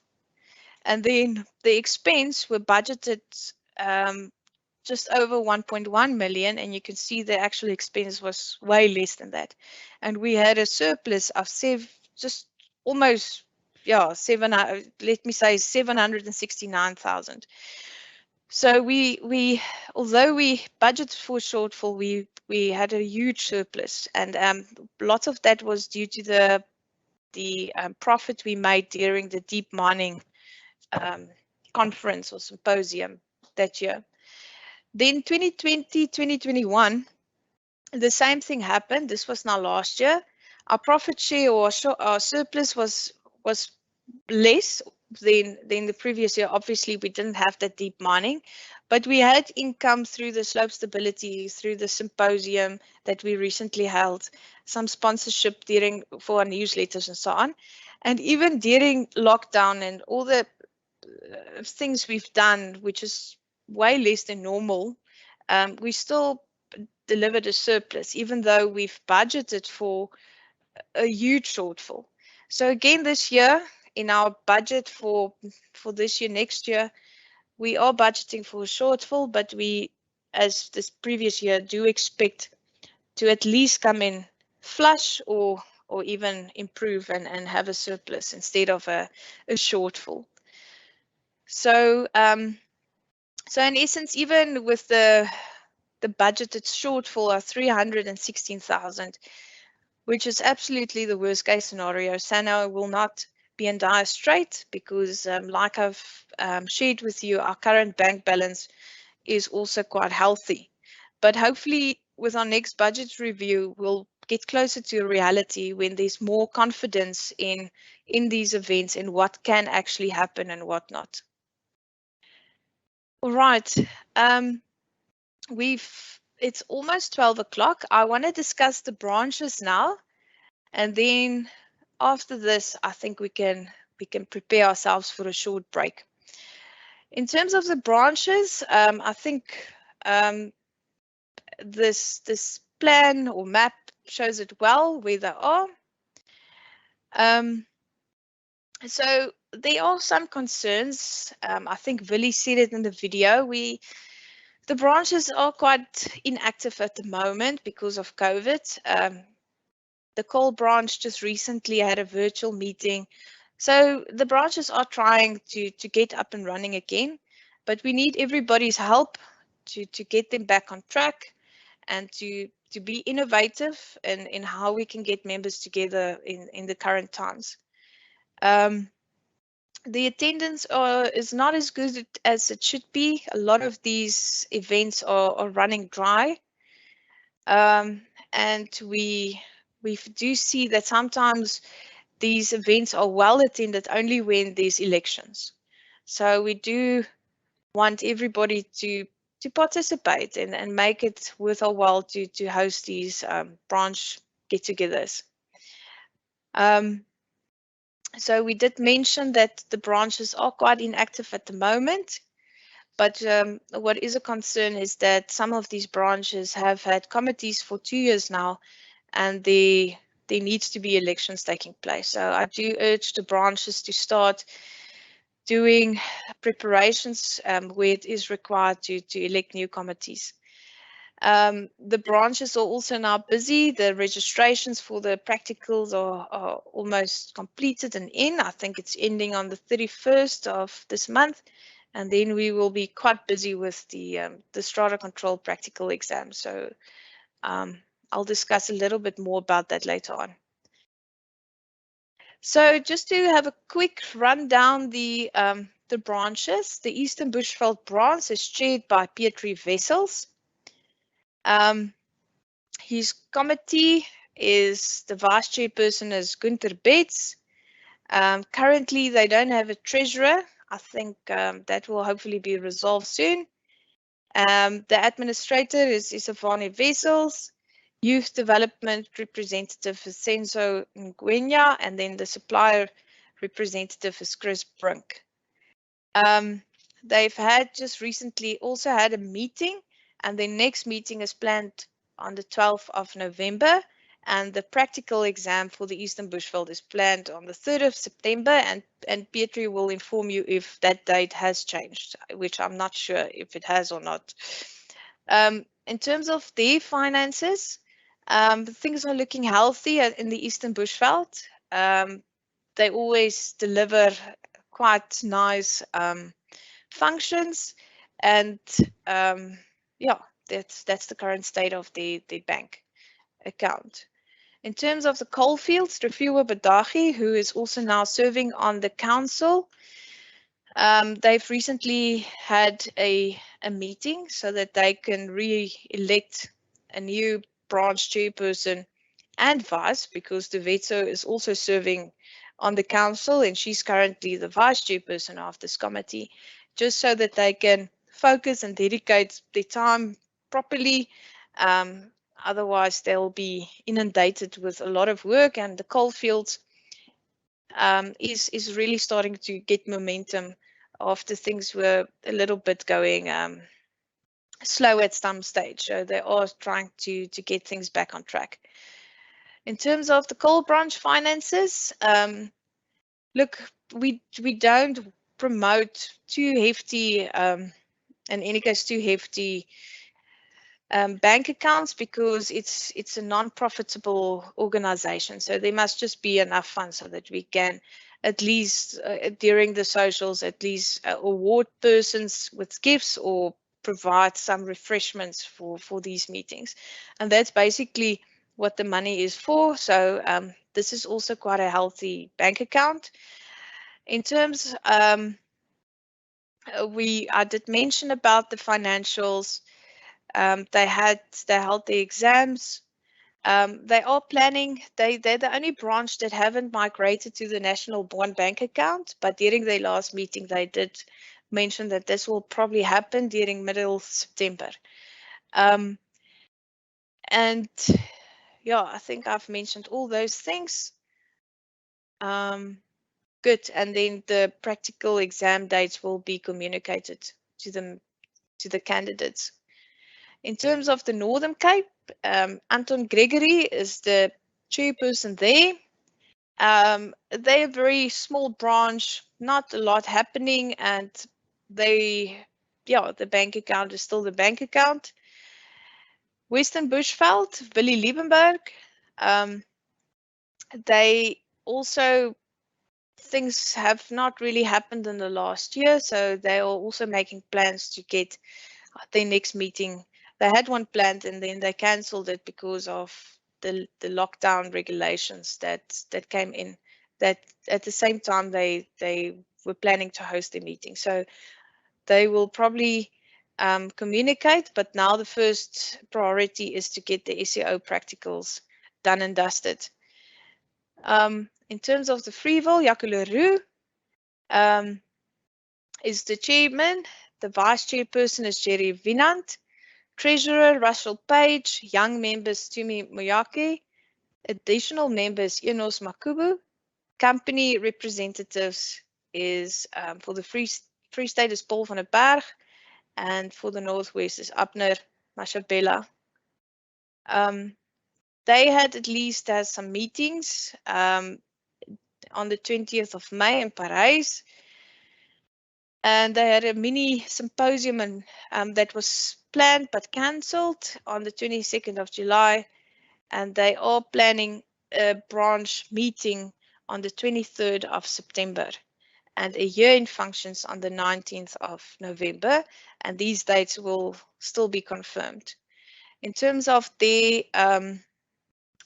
And then the expense were budgeted just over 1.1 million, and you can see the actual expense was way less than that. And we had a surplus of just almost, yeah, let me say 769,000. So although we budgeted for a shortfall, we had a huge surplus, and lots of that was due to the profit we made during the deep mining conference or symposium that year. Then 2020, 2021, the same thing happened. This was now last year. Our profit share or our surplus was less than the previous year. Obviously, we didn't have that deep mining, but we had income through the slope stability, through the symposium that we recently held, some sponsorship for our newsletters and so on. And even during lockdown and all the things we've done, which is way less than normal, we still delivered a surplus, even though we've budgeted for a huge shortfall. So again, this year, in our budget for this year, next year, we are budgeting for a shortfall, but we, as this previous year, do expect to at least come in flush or even improve and have a surplus instead of a shortfall. So, so in essence, even with the budgeted shortfall of 316,000, which is absolutely the worst case scenario. SANAR will not be in dire strait because, like I've shared with you, our current bank balance is also quite healthy. But hopefully with our next budget review, we'll get closer to reality when there's more confidence in these events and what can actually happen and what not. All right. It's almost 12 o'clock. I want to discuss the branches now. And then after this, I think we can prepare ourselves for a short break. In terms of the branches, I think this plan or map shows it well where they are. So there are some concerns. I think Willie said it in the video. The branches are quite inactive at the moment because of COVID. The Cole branch just recently had a virtual meeting. So the branches are trying to get up and running again, but we need everybody's help to get them back on track and to be innovative in how we can get members together in the current times. The attendance is not as good as it should be. A lot of these events are running dry. And we do see that sometimes these events are well attended only when there's elections. So we do want everybody to participate and make it worth our while to host these branch get-togethers. So we did mention that the branches are quite inactive at the moment, but what is a concern is that some of these branches have had committees for 2 years now, and there needs to be elections taking place. So I do urge the branches to start doing preparations where it is required to elect new committees. The branches are also now busy. The registrations for the practicals are almost completed and in. I think it's ending on the 31st of this month. And then we will be quite busy with the strata control practical exam. So I'll discuss a little bit more about that later on. So just to have a quick rundown, the branches, the Eastern Bushveld branch is chaired by Pietri Wessels. His committee is, the vice chairperson is Gunther Betts. Currently, they don't have a treasurer. I think that will hopefully be resolved soon. The administrator is Isavani Wessels. Youth Development representative is Senzo Ngwenya, and then the supplier representative is Chris Brink. They've just recently also had a meeting, and their next meeting is planned on the 12th of November, and the practical exam for the Eastern Bushveld is planned on the 3rd of September, and Pietri will inform you if that date has changed, which I'm not sure if it has or not. In terms of their finances, things are looking healthy in the Eastern Bushveld. They always deliver quite nice functions, and yeah, that's the current state of the bank account. In terms of the coalfields, Refiwa Badagi, who is also now serving on the council, they've recently had a meeting so that they can re-elect a new branch chairperson and vice, because Devetso is also serving on the council and she's currently the vice chairperson of this committee, just so that they can focus and dedicate their time properly. Otherwise, they'll be inundated with a lot of work, and the coalfields is really starting to get momentum after things were a little bit going slow at some stage. So they are trying to get things back on track. In terms of the coal branch finances, look, we don't promote too hefty, in any case, too hefty bank accounts, because it's a non-profitable organization. So there must just be enough funds so that we can at least during the socials, at least award persons with gifts or provide some refreshments for these meetings. And that's basically what the money is for. So this is also quite a healthy bank account. In terms, I did mention about the financials. They held the exams. They are planning. They're the only branch that haven't migrated to the National Bond Bank account, but during their last meeting, they did mention that this will probably happen during middle September. And yeah, I think I've mentioned all those things. Good. And then the practical exam dates will be communicated to the candidates. In terms of the Northern Cape, Anton Gregory is the chairperson there. They're a very small branch, not a lot happening, and the bank account is still the bank account. Western Bushveld, Willie Liebenberg, they also, things have not really happened in the last year, so they are also making plans to get their next meeting. They had one planned and then they cancelled it because of the lockdown regulations that came in. That at the same time they were planning to host a meeting, so they will probably communicate. But now the first priority is to get the SEO practicals done and dusted. In terms of the Freeville, Jaco Leroux is the chairman. The vice chairperson is Jerry Winant. Treasurer Russell Page. Young members Tumi Moyake. Additional members Enos Makubu. Company representatives is for the Free State is Paul van der Berg, and for the Northwest is Abner Mashabela. They had at least some meetings on the 20th of May in Paris, and they had a mini symposium and that was planned but cancelled on the 22nd of July, and they are planning a branch meeting on the 23rd of September and a year-end functions on the 19th of November, and these dates will still be confirmed. In terms of the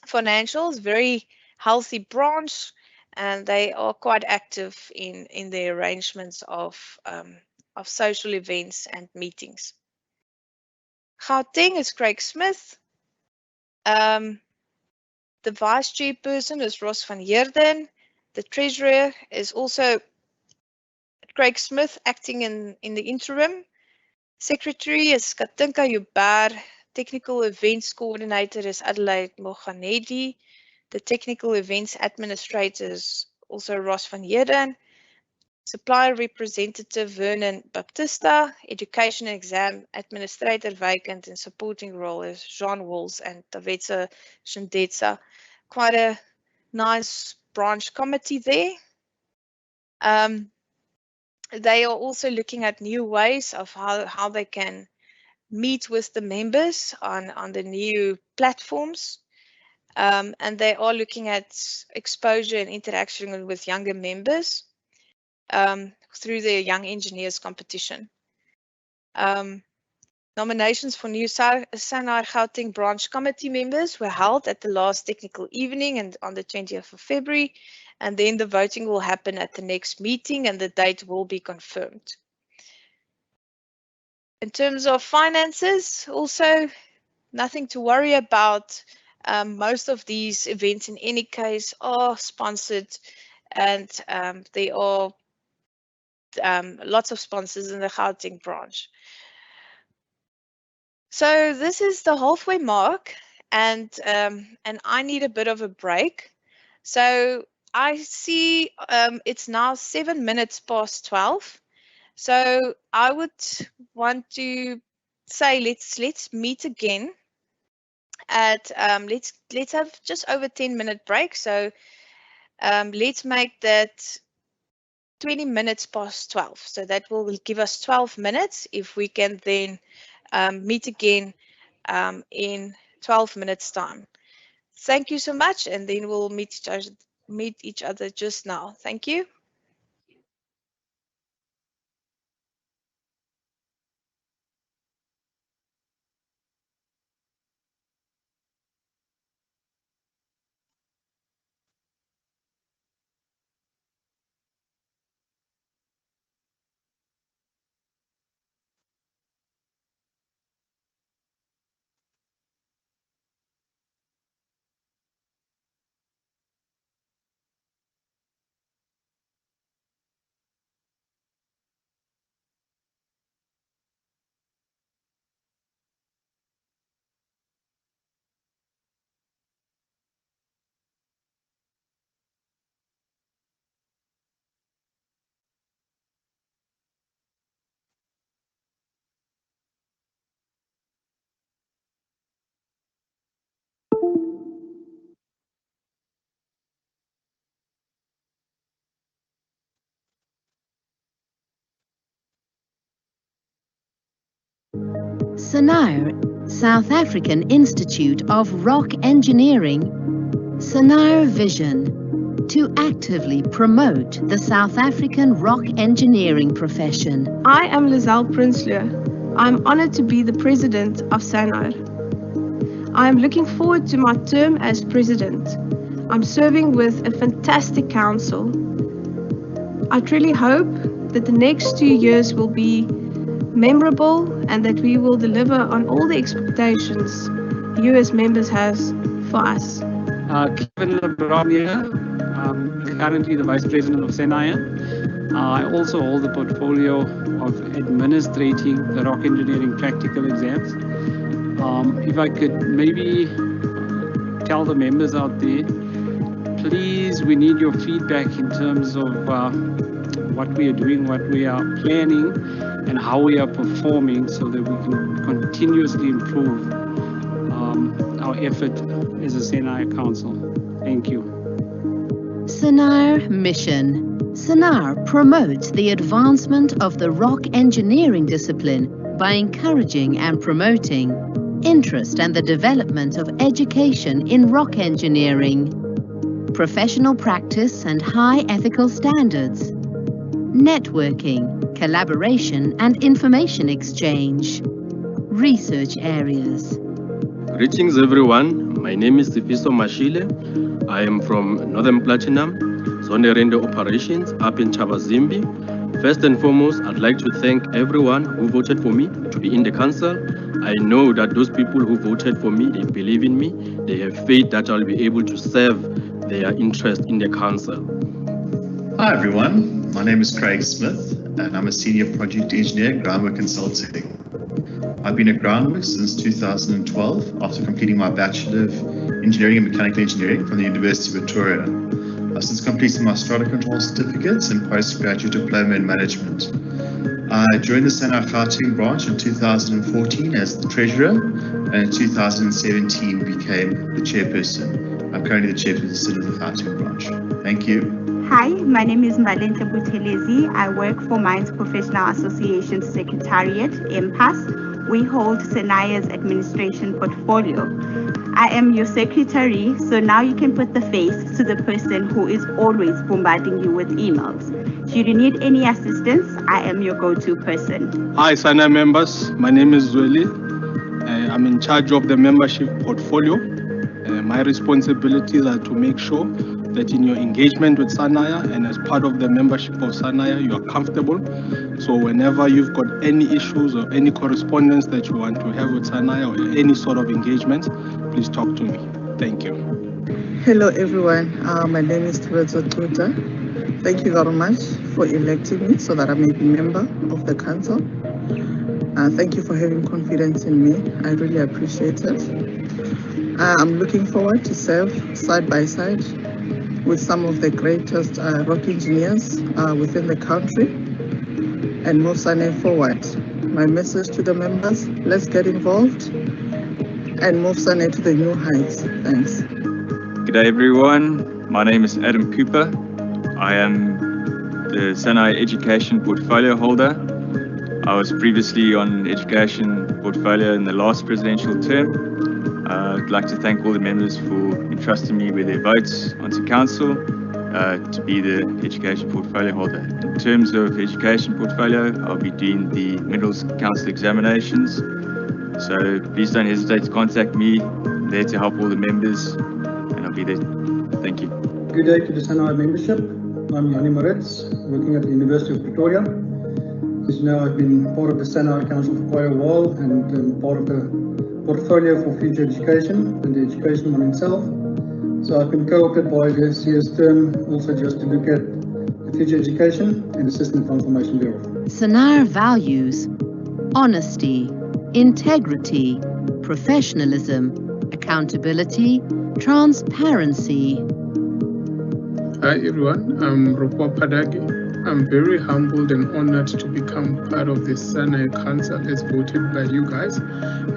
financials, very healthy branch, and they are quite active in the arrangements of social events and meetings. Gauteng is Craig Smith. The vice chairperson is Ross van Heerden. The treasurer is also Craig Smith, acting in the interim. Secretary is Katinka Joubert. Technical events coordinator is Adelaide Moganedi. The technical events administrator is also Ross van Heerden. Supplier representative Vernon Baptista. Education and exam administrator vacant and supporting role is Jean Walls and Tavetsa Shindetsa. Quite a nice branch committee there. They are also looking at new ways of how they can meet with the members on the new platforms. And they are looking at exposure and interaction with younger members through the Young Engineers competition. Nominations for new Sanire Gauteng branch committee members were held at the last technical evening and on the 20th of February, and then the voting will happen at the next meeting and the date will be confirmed. In terms of finances, also nothing to worry about. Most of these events in any case are sponsored, and there are lots of sponsors in the Gauteng branch. So this is the halfway mark, and I need a bit of a break. So I see it's now 7 minutes past 12. So I would want to say let's meet again at let's have just over 10-minute break. So let's make that 20 minutes past 12. So that will give us 12 minutes if we can then meet again in 12 minutes time. Thank you so much, and then we'll meet each other just now. Thank you. Sanire, South African Institute of Rock Engineering, Sanire Vision, to actively promote the South African rock engineering profession. I am Lizelle Prinsloo. I'm honored to be the president of Sanire. I am looking forward to my term as president. I'm serving with a fantastic council. I truly hope that the next 2 years will be memorable and that we will deliver on all the expectations you as members have for us. Kevin LeBron here. I'm currently the Vice President of Sanire. I also hold the portfolio of administrating the rock engineering practical exams. If I could maybe tell the members out there, please, we need your feedback in terms of what we are doing, what we are planning, and how we are performing so that we can continuously improve our effort as a Sanire Council. Thank you. Sanire Mission. Sanire promotes the advancement of the rock engineering discipline by encouraging and promoting interest and the development of education in rock engineering, professional practice and high ethical standards, networking, collaboration and information exchange, research areas. Greetings everyone, my name is Tifiso Mashile. I am from Northern Platinum, Sanire operations up in Chabazimbi. First and foremost, I'd like to thank everyone who voted for me to be in the council. I know that those people who voted for me, they believe in me, they have faith that I'll be able to serve their interest in the council. Hi everyone, my name is Craig Smith and I'm a senior project engineer at Groundwork Consulting. I've been at Groundwork since 2012 after completing my Bachelor of Engineering and Mechanical Engineering from the University of Victoria. I've since completed my Strata Control certificates and postgraduate diploma in management. I joined the Sanire Gauteng branch in 2014 as the treasurer and in 2017 became the chairperson. I'm currently the chairperson of the Gauteng branch. Thank you. Hi, my name is Mbalenhle Buthelezi. I work for Mines Professional Association Secretariat, MPAS. We hold Sanire's administration portfolio. I am your secretary, so now you can put the face to the person who is always bombarding you with emails. Should you need any assistance, I am your go-to person. Hi, Sanire members. My name is Zweli. I'm in charge of the membership portfolio. My responsibilities are to make sure that in your engagement with Sanire and as part of the membership of Sanire, you are comfortable. So whenever you've got any issues or any correspondence that you want to have with Sanire or any sort of engagement, please talk to me. Thank you. Hello everyone, my name is Treasury. Thank you very much for electing me so that I may be a member of the council. Thank you for having confidence in me. I really appreciate it. I'm looking forward to serve side by side with some of the greatest rock engineers within the country and move Sanire forward. My message to the members, let's get involved and move Sanire to the new heights. Thanks. Good day everyone, my name is Adam Cooper. I am the Sanire Education Portfolio Holder. I was previously on Education Portfolio in the last presidential term. I'd like to thank all the members for entrusting me with their votes onto council to be the Education Portfolio Holder. In terms of Education Portfolio, I'll be doing the Middles Council examinations. So please don't hesitate to contact me. I'm there to help all the members and I'll be there. Thank you. Good day to the Sanire membership. I'm Yanni Moritz, working at the University of Pretoria. As you know, I've been part of the Sanire Council for quite a while and part of the portfolio for future education and the education one itself. So I've been co-opted by this year's term also just to look at the future education and the system transformation thereof. Sanire values honesty, integrity, professionalism, accountability, transparency. Hi everyone, I'm Rokwa Padagi. I'm very humbled and honored to become part of the Sanire Council as voted by you guys.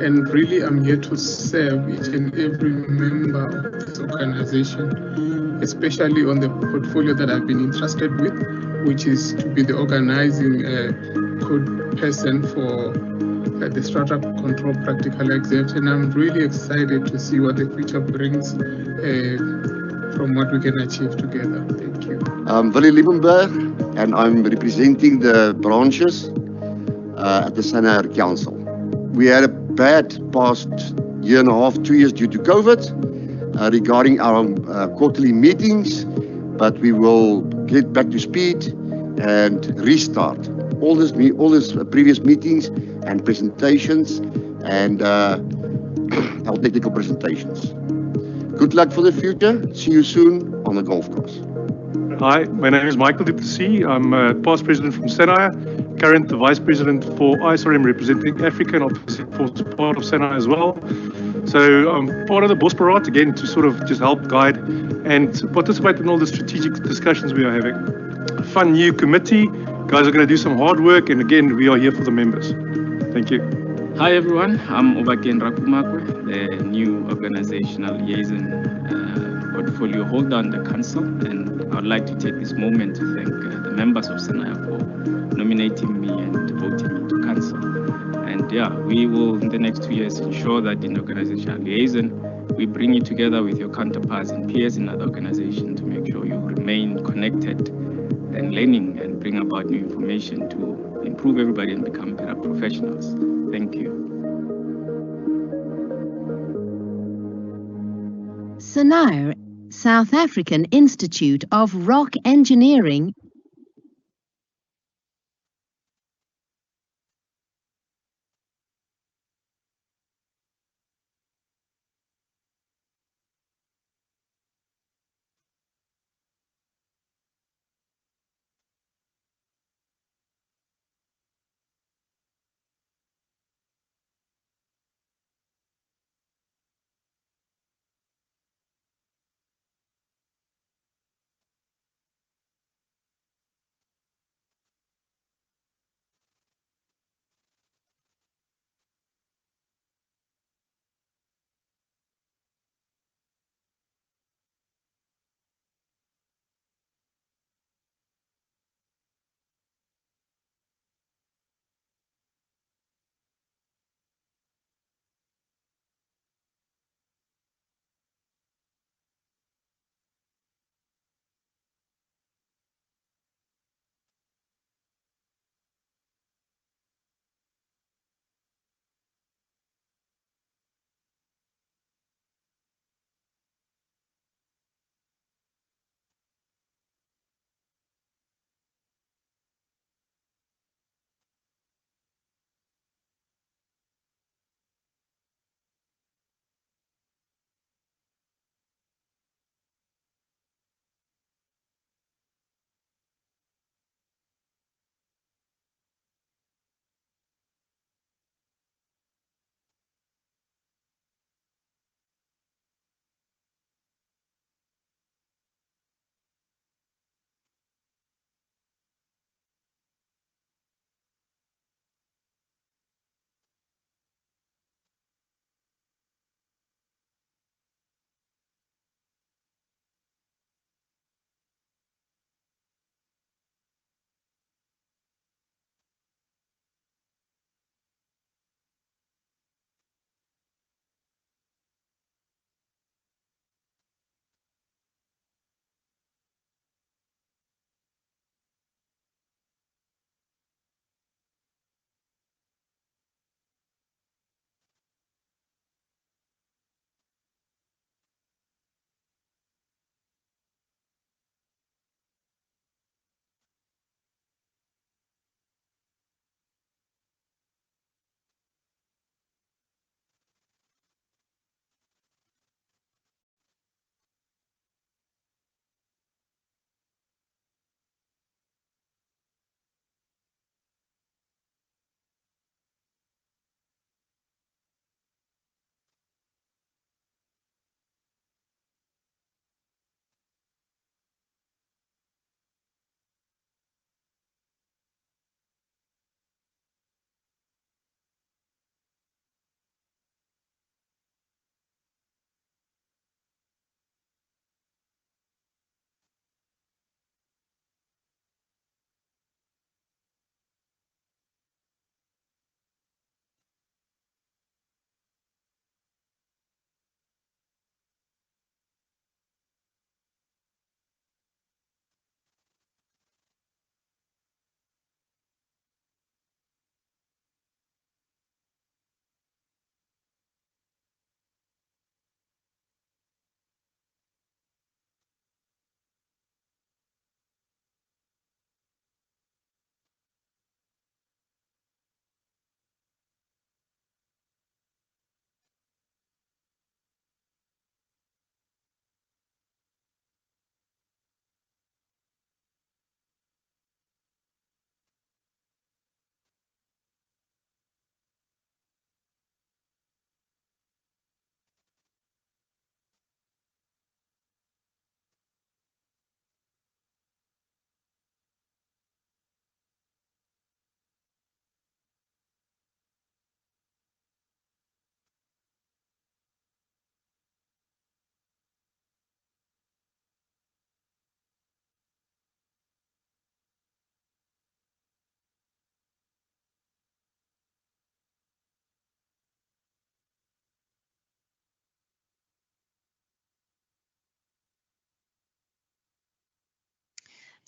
And really I'm here to serve each and every member of this organization, especially on the portfolio that I've been entrusted with, which is to be the organizing code person for the Strata Control Practical Exams, and I'm really excited to see what the future brings from what we can achieve together. Thank you. I'm Willie Liebenberg, and I'm representing the branches at the Sanire Council. We had a bad past year and a half, 2 years due to COVID regarding our quarterly meetings, but we will get back to speed and restart all this previous meetings and presentations and our technical presentations. Good luck for the future. See you soon on the golf course. Hi, my name is Michael Duplessis. I'm past president from Sanire, current the vice president for ISRM representing Africa and obviously part of Sanire as well. So I'm part of the Bosporat again to sort of just help guide and participate in all the strategic discussions we are having. A fun new committee. Guys are going to do some hard work, and again, we are here for the members. Thank you. Hi everyone, I'm Obaken Rakumakwe, the new organizational liaison portfolio holder on the council, and I would like to take this moment to thank the members of Sanire for nominating me and voting me to council. And yeah, we will in the next 2 years ensure that in organizational liaison, we bring you together with your counterparts and peers in other organizations to make sure you remain connected and learning and bring about new information to improve everybody and become better professionals. Thank you. Sanire, South African Institute of Rock Engineering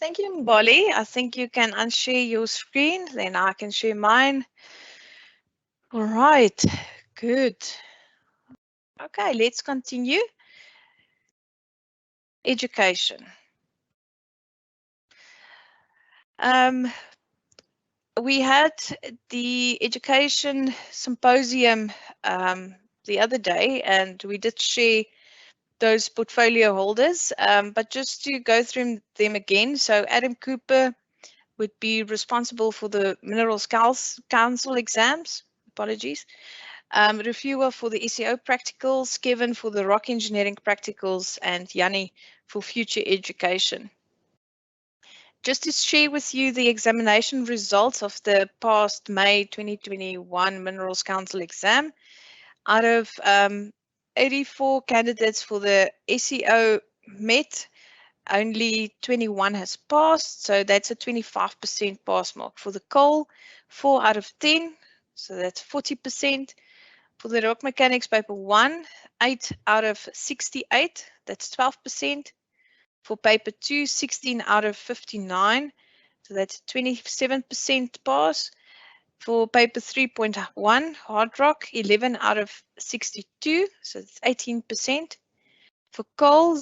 Thank you, Mboli. I think you can unshare your screen, then I can share mine. All right, good. Okay, let's continue. Education. We had the education symposium the other day, and we did share those portfolio holders, but just to go through them again. So Adam Cooper would be responsible for the Minerals Council exams, apologies. Reviewer for the SEO practicals, Kevin for the rock engineering practicals, and Yanni for future education. Just to share with you the examination results of the past May 2021 Minerals Council exam. Out of 84 candidates for the SEO MET, only 21 has passed, so that's a 25% pass mark. For the coal, 4 out of 10, so that's 40%. For the rock mechanics paper 1, 8 out of 68, that's 12%. For paper 2, 16 out of 59, so that's 27% pass. For paper 3.1, hard rock, 11 out of 62, so it's 18%. For coal,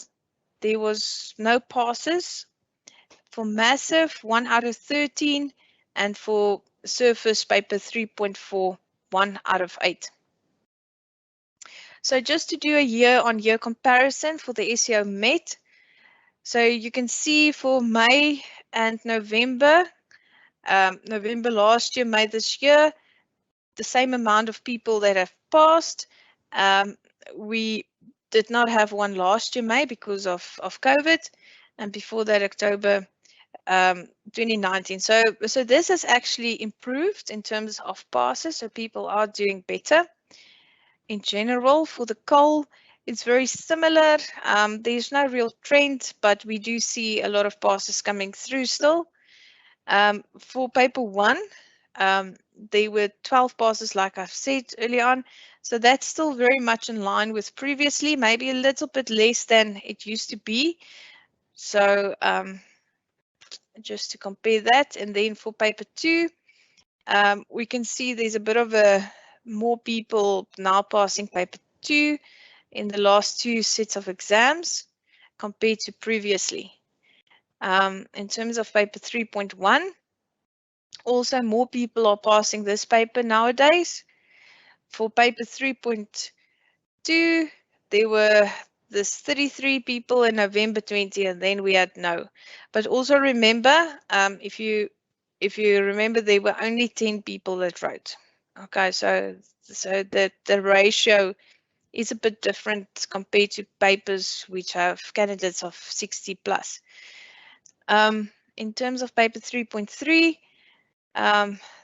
there was no passes. For massive, 1 out of 13, and for surface paper 3.4, 1 out of 8. So just to do a year-on-year comparison for the SEO MET, so you can see for May and November, November last year, May this year, the same amount of people that have passed. We did not have one last year, May, because of COVID, and before that, October 2019. So this has actually improved in terms of passes, so people are doing better. In general, for the coal, it's very similar. There's no real trend, but we do see a lot of passes coming through still. For paper 1, there were 12 passes, like I've said early on. So that's still very much in line with previously, maybe a little bit less than it used to be. So just to compare that. And then for paper 2, we can see there's a bit of more people now passing paper 2 in the last 2 sets of exams compared to previously. In terms of paper 3.1, also more people are passing this paper nowadays. For paper 3.2, there were this 33 people in November 20, and then we had no. But also remember, if you remember, there were only 10 people that wrote. Okay, so the ratio is a bit different compared to papers which have candidates of 60 plus. In terms of paper 3.3,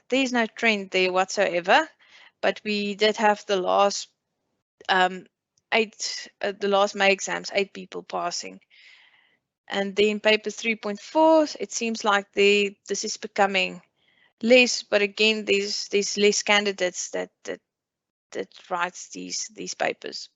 there's no trend there whatsoever, but we did have the last the last May exams, 8 people passing. And then paper 3.4, it seems like this is becoming less, but again, there's less candidates that writes these papers.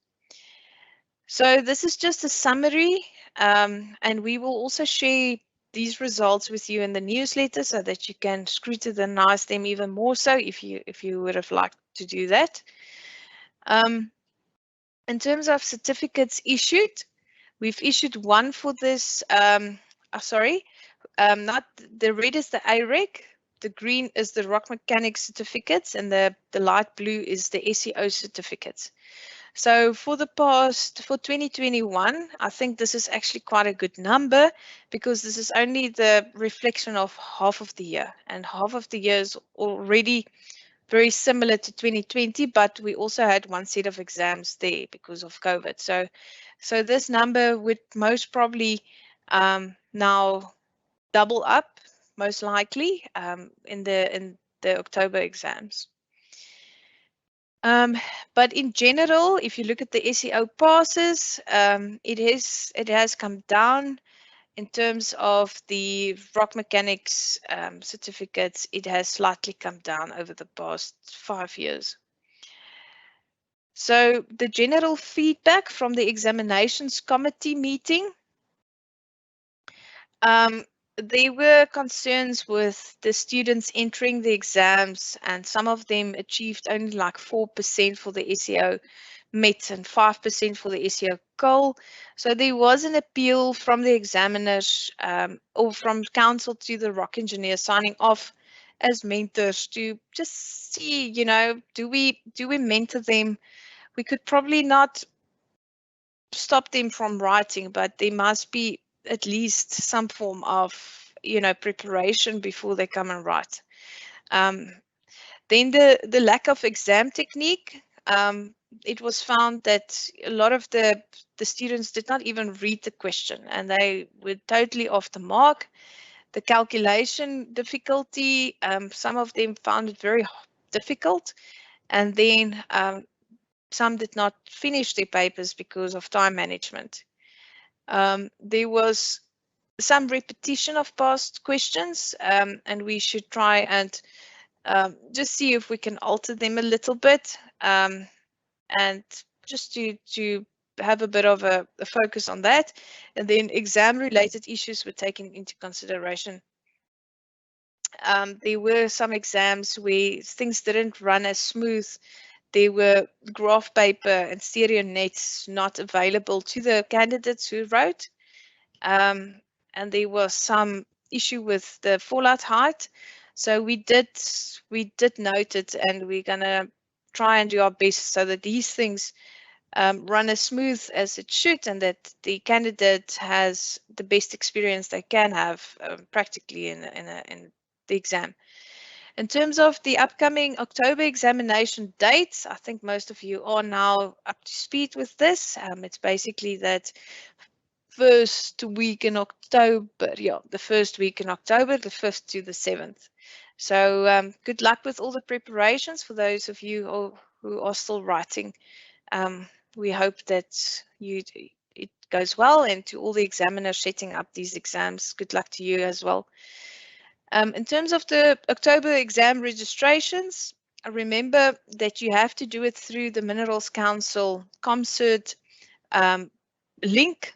So this is just a summary, and we will also share these results with you in the newsletter so that you can scrutinize them even more so if you would have liked to do that. In terms of certificates issued, we've issued one for this, not the red is the AREC, the green is the rock mechanics certificates, and the light blue is the SEO certificates. So for 2021, I think this is actually quite a good number because this is only the reflection of half of the year, and half of the year is already very similar to 2020, but we also had one set of exams there because of COVID. So this number would most probably now double up, most likely, in the October exams. But in general, if you look at the SEO passes, it has come down. In terms of the rock mechanics certificates, it has slightly come down over the past 5 years. So the general feedback from the examinations committee meeting, there were concerns with the students entering the exams, and some of them achieved only like 4% for the SEO met and 5% for the SEO goal. So there was an appeal from the examiners or from council to the rock engineers signing off as mentors to just see, you know, do we mentor them? We could probably not stop them from writing, but there must be at least some form of, you know, preparation before they come and write. Then the lack of exam technique. It was found that a lot of the students did not even read the question, and they were totally off the mark. The calculation difficulty, some of them found it very difficult, and then some did not finish their papers because of time management. There was some repetition of past questions, and we should try and just see if we can alter them a little bit, and just to have a bit of a focus on that. And then exam related issues were taken into consideration. There were some exams where things didn't run as smooth. There were graph paper and stereo nets not available to the candidates who wrote. And there was some issue with the fallout height. So we did note it, and we're gonna try and do our best so that these things run as smooth as it should, and that the candidate has the best experience they can have practically in the exam. In terms of the upcoming October examination dates, I think most of you are now up to speed with this. It's basically that first week in October, the first week in October, the 5th to the 7th. So good luck with all the preparations for those of you who are still writing. We hope that it goes well, and to all the examiners setting up these exams, good luck to you as well. In terms of the October exam registrations, remember that you have to do it through the Minerals Council ComCert link,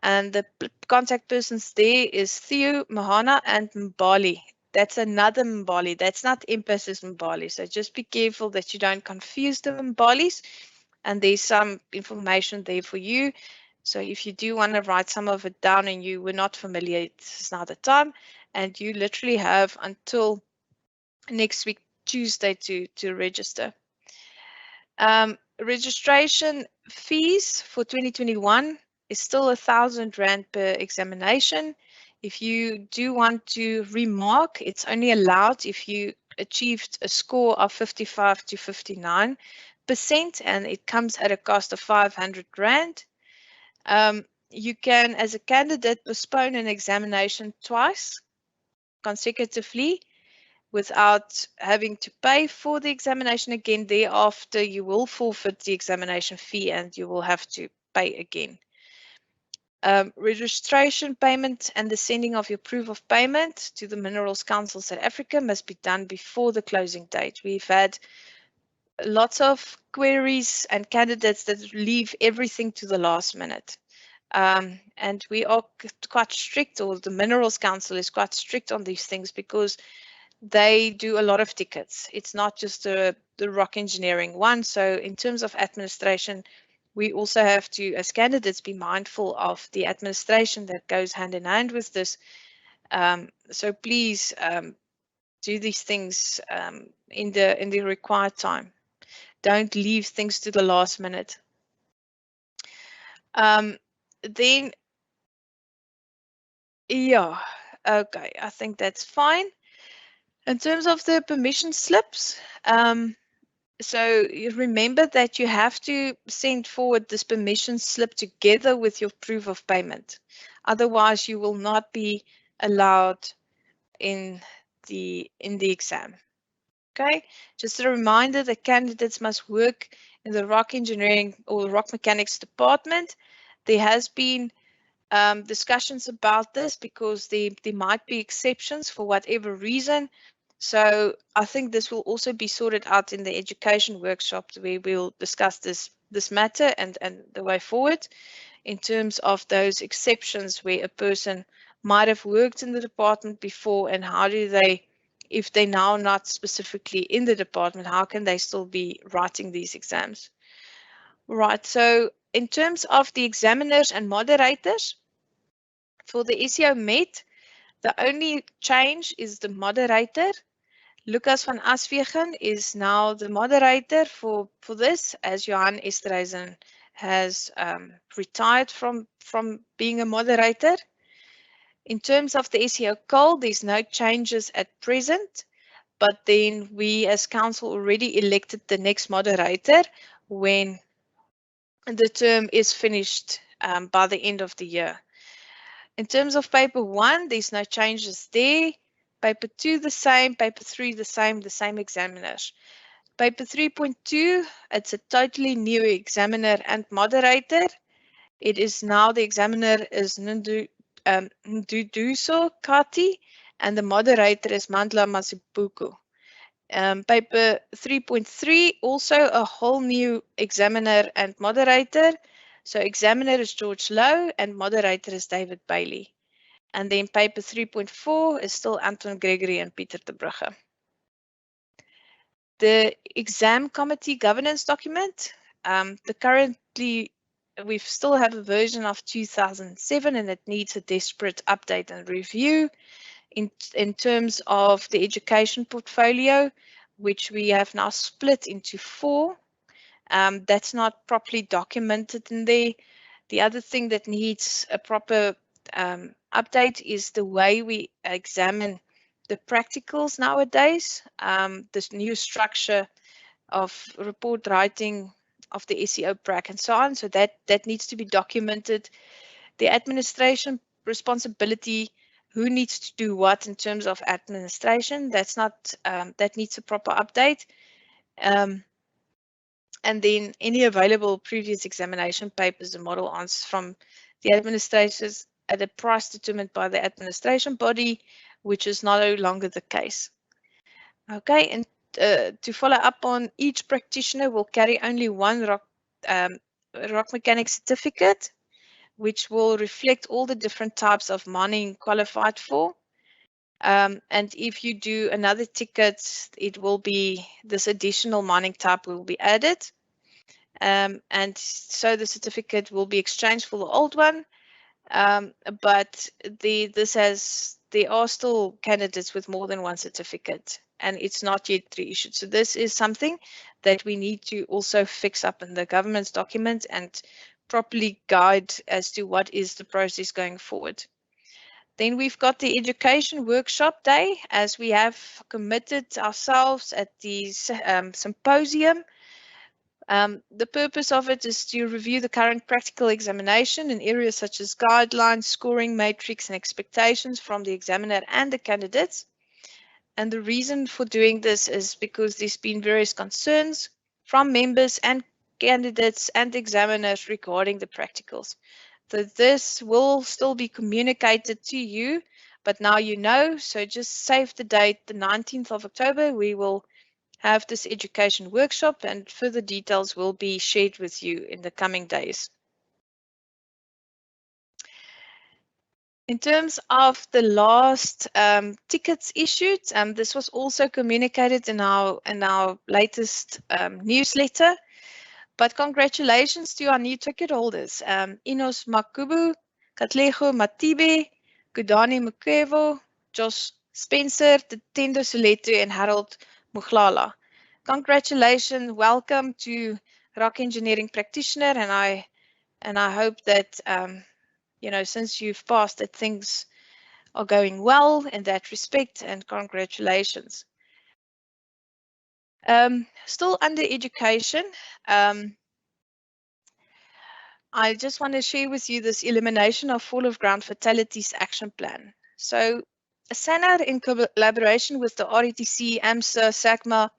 and the contact persons there is Theo, Mahana, and Mbali. That's another Mbali. That's not Emphasis Mbali. So just be careful that you don't confuse the Mbalis, and there's some information there for you. So if you do want to write some of it down and you were not familiar, this is now the time. And you literally have until next week, Tuesday, to register. Registration fees for 2021 is still R1,000 per examination. If you do want to remark, it's only allowed if you achieved a score of 55 to 59%, and it comes at a cost of R500. You can, as a candidate, postpone an examination twice consecutively without having to pay for the examination again. Thereafter, you will forfeit the examination fee and you will have to pay again. Registration payment and the sending of your proof of payment to the Minerals Council South Africa must be done before the closing date. We've had lots of queries and candidates that leave everything to the last minute. And we are quite strict, or the Minerals Council is quite strict on these things, because they do a lot of tickets. It's not just the rock engineering one. So in terms of administration, we also have to, as candidates, be mindful of the administration that goes hand in hand with this. So please do these things in the required time. Don't leave things to the last minute. Then, yeah, okay, I think that's fine. In terms of the permission slips, so you remember that you have to send forward this permission slip together with your proof of payment. Otherwise, you will not be allowed in the exam. Okay, just a reminder that candidates must work in the rock engineering or rock mechanics department. There has been discussions about this because there might be exceptions for whatever reason. So I think this will also be sorted out in the education workshop, where we'll discuss this matter and the way forward in terms of those exceptions where a person might have worked in the department before, and how do they, if they're now not specifically in the department, how can they still be writing these exams? Right, so in terms of the examiners and moderators, for the SEO Met, the only change is the moderator. Lucas van Aswegen is now the moderator for this, as Johan Esterhuizen has retired from being a moderator. In terms of the SEO Call, there's no changes at present, but then we as council already elected the next moderator when the term is finished by the end of the year. In terms of paper 1, there's no changes there. Paper 2 the same, paper 3 the same examiners. Paper 3.2, it's a totally new examiner and moderator. It is now the examiner is Nduduso Kati and the moderator is Mandla Masipuku. Paper 3.3, also a whole new examiner and moderator. So examiner is George Lowe and moderator is David Bailey. And then paper 3.4 is still Anton Gregory and Pieter de Brugge. The exam committee governance document, we still have a version of 2007 and it needs a desperate update and review. In terms of the education portfolio, which we have now split into 4, that's not properly documented in there. The other thing that needs a proper update is the way we examine the practicals nowadays, this new structure of report writing of the SEO prac and so on. So that needs to be documented. The administration responsibility, who needs to do what in terms of administration, that's not that needs a proper update. And then any available previous examination papers and model answers from the administrators at a price determined by the administration body, which is no longer the case. Okay, and to follow up on, each practitioner will carry only one rock mechanic certificate, which will reflect all the different types of mining qualified for. And if you do another ticket, it will be this additional mining type will be added. And so the certificate will be exchanged for the old one. But there are still candidates with more than one certificate, and it's not yet reissued. So this is something that we need to also fix up in the government's document and properly guide as to what is the process going forward. Then we've got the education workshop day, as we have committed ourselves at the symposium. The purpose of it is to review the current practical examination in areas such as guidelines, scoring matrix, and expectations from the examiner and the candidates. And the reason for doing this is because there's been various concerns from members and candidates and examiners regarding the practicals. So this will still be communicated to you, but now you know, so just save the date, the 19th of October, we will have this education workshop and further details will be shared with you in the coming days. In terms of the last tickets issued, this was also communicated in our latest newsletter. But congratulations to our new ticket holders, Inos Makubu, Katlego Matibe, Kudani Mukevo, Josh Spencer, Tendo Soleto, and Harold Muglala. Congratulations, welcome to Rock Engineering Practitioner, and I hope that you know, since you've passed, that things are going well in that respect, and congratulations. Still under education, I just want to share with you this elimination of fall of ground fatalities action plan. So SANAR, in collaboration with the RETC, AMSA, SACMA,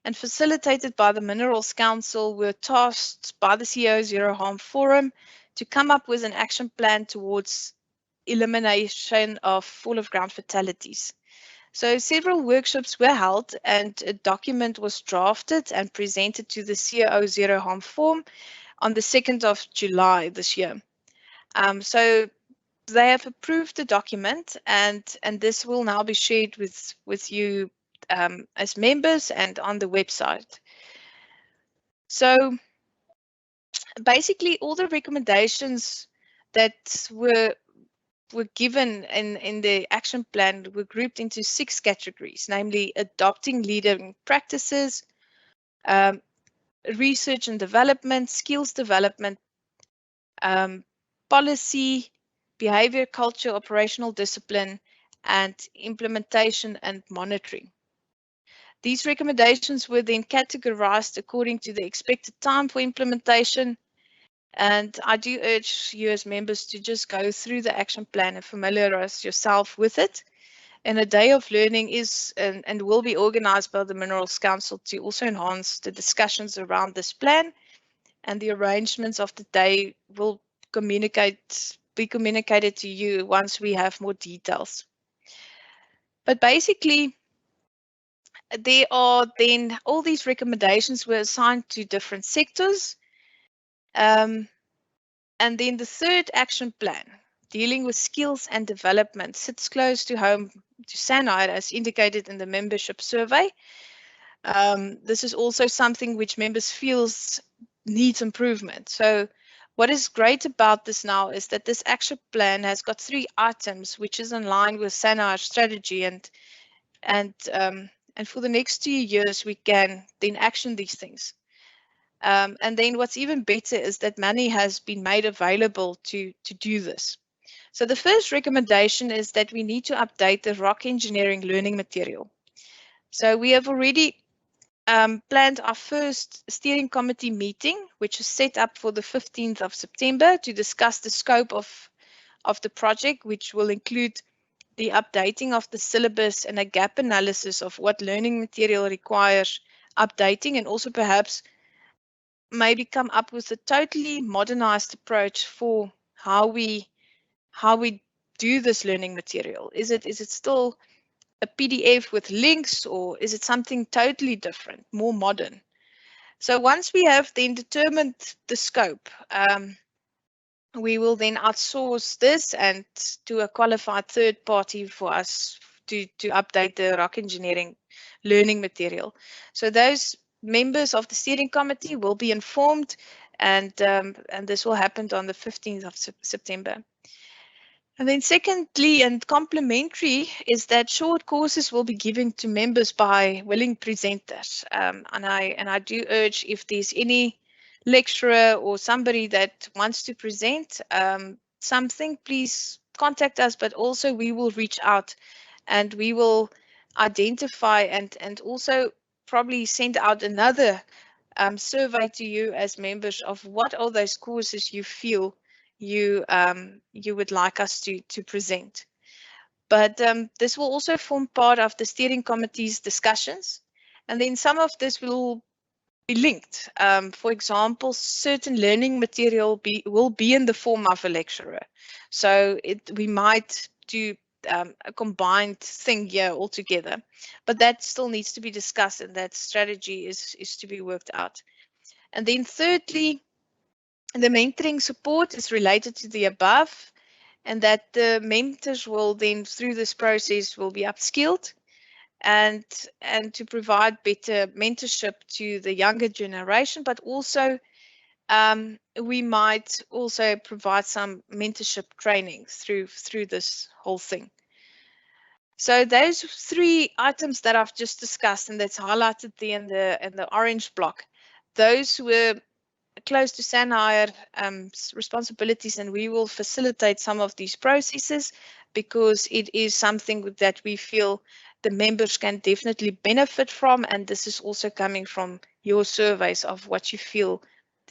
and facilitated by the Minerals Council, were tasked by the CEO Zero Harm Forum to come up with an action plan towards elimination of fall of ground fatalities. So several workshops were held and a document was drafted and presented to the CEO Zero Harm Forum on the 2nd of July this year. So they have approved the document, and this will now be shared with you as members and on the website. So basically, all the recommendations that were given in the action plan were grouped into 6 categories, namely adopting leading practices, research and development, skills development, policy, behavior, culture, operational discipline, and implementation and monitoring. These recommendations were then categorized according to the expected time for implementation. And I do urge you as members to just go through the action plan and familiarize yourself with it. And a day of learning is and will be organized by the Minerals Council to also enhance the discussions around this plan. And the arrangements of the day will be communicated to you once we have more details. But basically, there are then all these recommendations were assigned to different sectors. And then the 3rd action plan, dealing with skills and development, sits close to home to Sanire, as indicated in the membership survey. This is also something which members feel needs improvement. So what is great about this now is that this action plan has got 3 items, which is in line with Sanire's strategy, and for the next 2 years we can then action these things. And then what's even better is that money has been made available to do this. So the first recommendation is that we need to update the rock engineering learning material. So we have already planned our first steering committee meeting, which is set up for the 15th of September to discuss the scope of the project, which will include the updating of the syllabus and a gap analysis of what learning material requires updating, and also perhaps maybe come up with a totally modernized approach for how we do this learning material. Is it still a PDF with links, or is it something totally different, more modern? So once we have then determined the scope, we will then outsource this and to a qualified third party for us to update the rock engineering learning material. So those members of the steering committee will be informed, and this will happen on the 15th of September. And then secondly, and complementary, is that short courses will be given to members by willing presenters. And I do urge, if there's any lecturer or somebody that wants to present something, please contact us, but also we will reach out and we will identify and also probably send out another survey to you as members of what are those courses you feel you would like us to present. But this will also form part of the steering committee's discussions, and then some of this will be linked. For example, certain learning material will be in the form of a lecturer, so we might do a combined thing here altogether, but that still needs to be discussed, and that strategy is to be worked out. And then thirdly, the mentoring support is related to the above, and that the mentors will then, through this process, will be upskilled and to provide better mentorship to the younger generation, but also we might also provide some mentorship training through this whole thing. So those 3 items that I've just discussed, and that's highlighted there in the orange block, those were close to Sanire responsibilities, and we will facilitate some of these processes because it is something that we feel the members can definitely benefit from, and this is also coming from your surveys of what you feel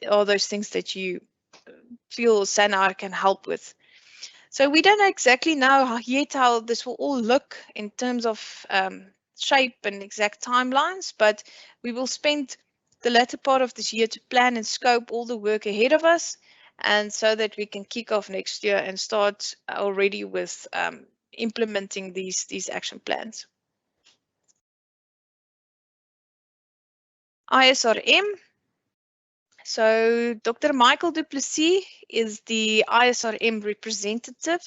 are those things that you feel Sanire can help with. So we don't exactly know yet how this will all look in terms of shape and exact timelines, but we will spend the latter part of this year to plan and scope all the work ahead of us, and so that we can kick off next year and start already with implementing these action plans. ISRM. So Dr. Michael du Plessis is the ISRM representative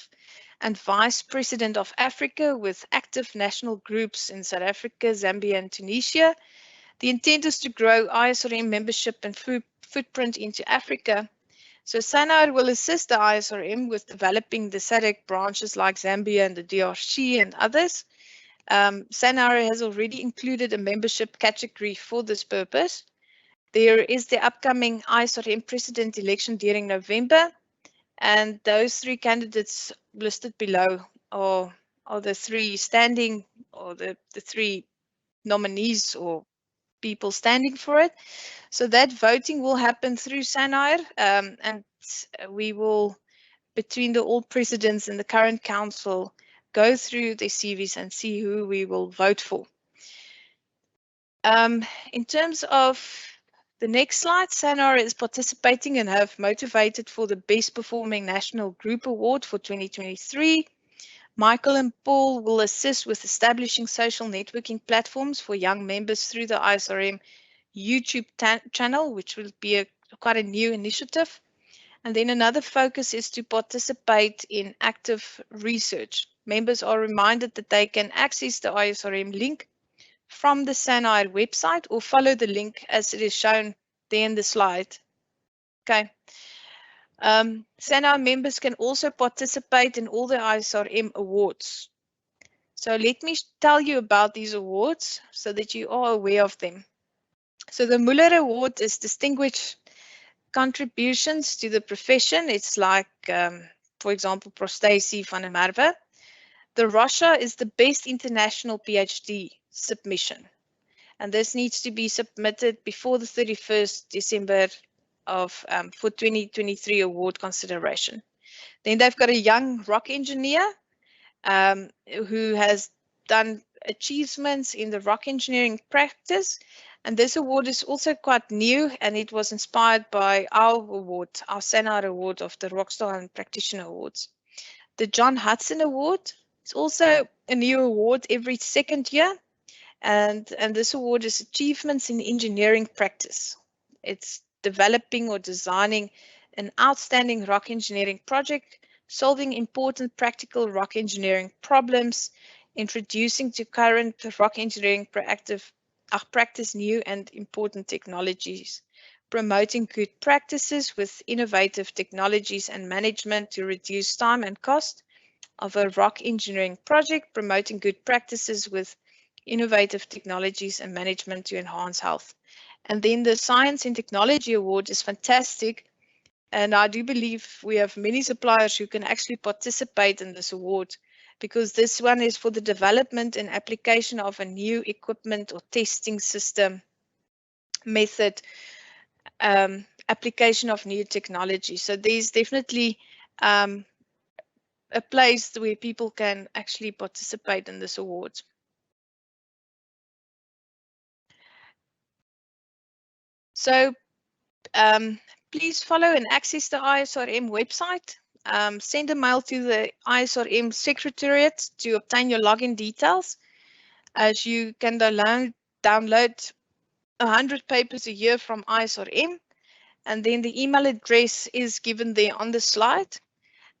and Vice President of Africa with active national groups in South Africa, Zambia, and Tunisia. The intent is to grow ISRM membership and footprint into Africa. So SANAR will assist the ISRM with developing the SADC branches like Zambia and the DRC and others. SANAR has already included a membership category for this purpose. There is the upcoming ISRM president election during November, and those three candidates listed below are the three standing, or the three nominees or people standing for it. So that voting will happen through SANAR, and we will, between the all presidents and the current council, go through their CVs and see who we will vote for. In terms of the next slide, SANAR is participating and have motivated for the Best Performing National Group Award for 2023. Michael and Paul will assist with establishing social networking platforms for young members through the ISRM YouTube channel, which will be quite a new initiative. And then another focus is to participate in active research. Members are reminded that they can access the ISRM link from the SANAR website or follow the link as it is shown there in the slide. Okay. SANAR members can also participate in all the ISRM awards. So let me tell you about these awards so that you are aware of them. So the Muller Award is distinguished contributions to the profession. It's like, for example, Prostacy van der Merwe. The Rocha is the best international PhD submission. And this needs to be submitted before the 31st December of for 2023 award consideration. Then they've got a young rock engineer who has done achievements in the rock engineering practice. And this award is also quite new, and it was inspired by our award, our SANAR award of the Rockstar and Practitioner Awards. The John Hudson Award is also a new award every second year. And this award is achievements in engineering practice. It's developing or designing an outstanding rock engineering project, solving important practical rock engineering problems, introducing to current rock engineering practice new and important technologies, promoting good practices with innovative technologies and management to reduce time and cost of a rock engineering project, promoting good practices with innovative technologies and management to enhance health. And then the Science and Technology Award is fantastic. And I do believe we have many suppliers who can actually participate in this award, because this one is for the development and application of a new equipment or testing system method, application of new technology. So there's definitely a place where people can actually participate in this award. So please follow and access the ISRM website. Send a mail to the ISRM Secretariat to obtain your login details, as you can download 100 papers a year from ISRM, and then the email address is given there on the slide.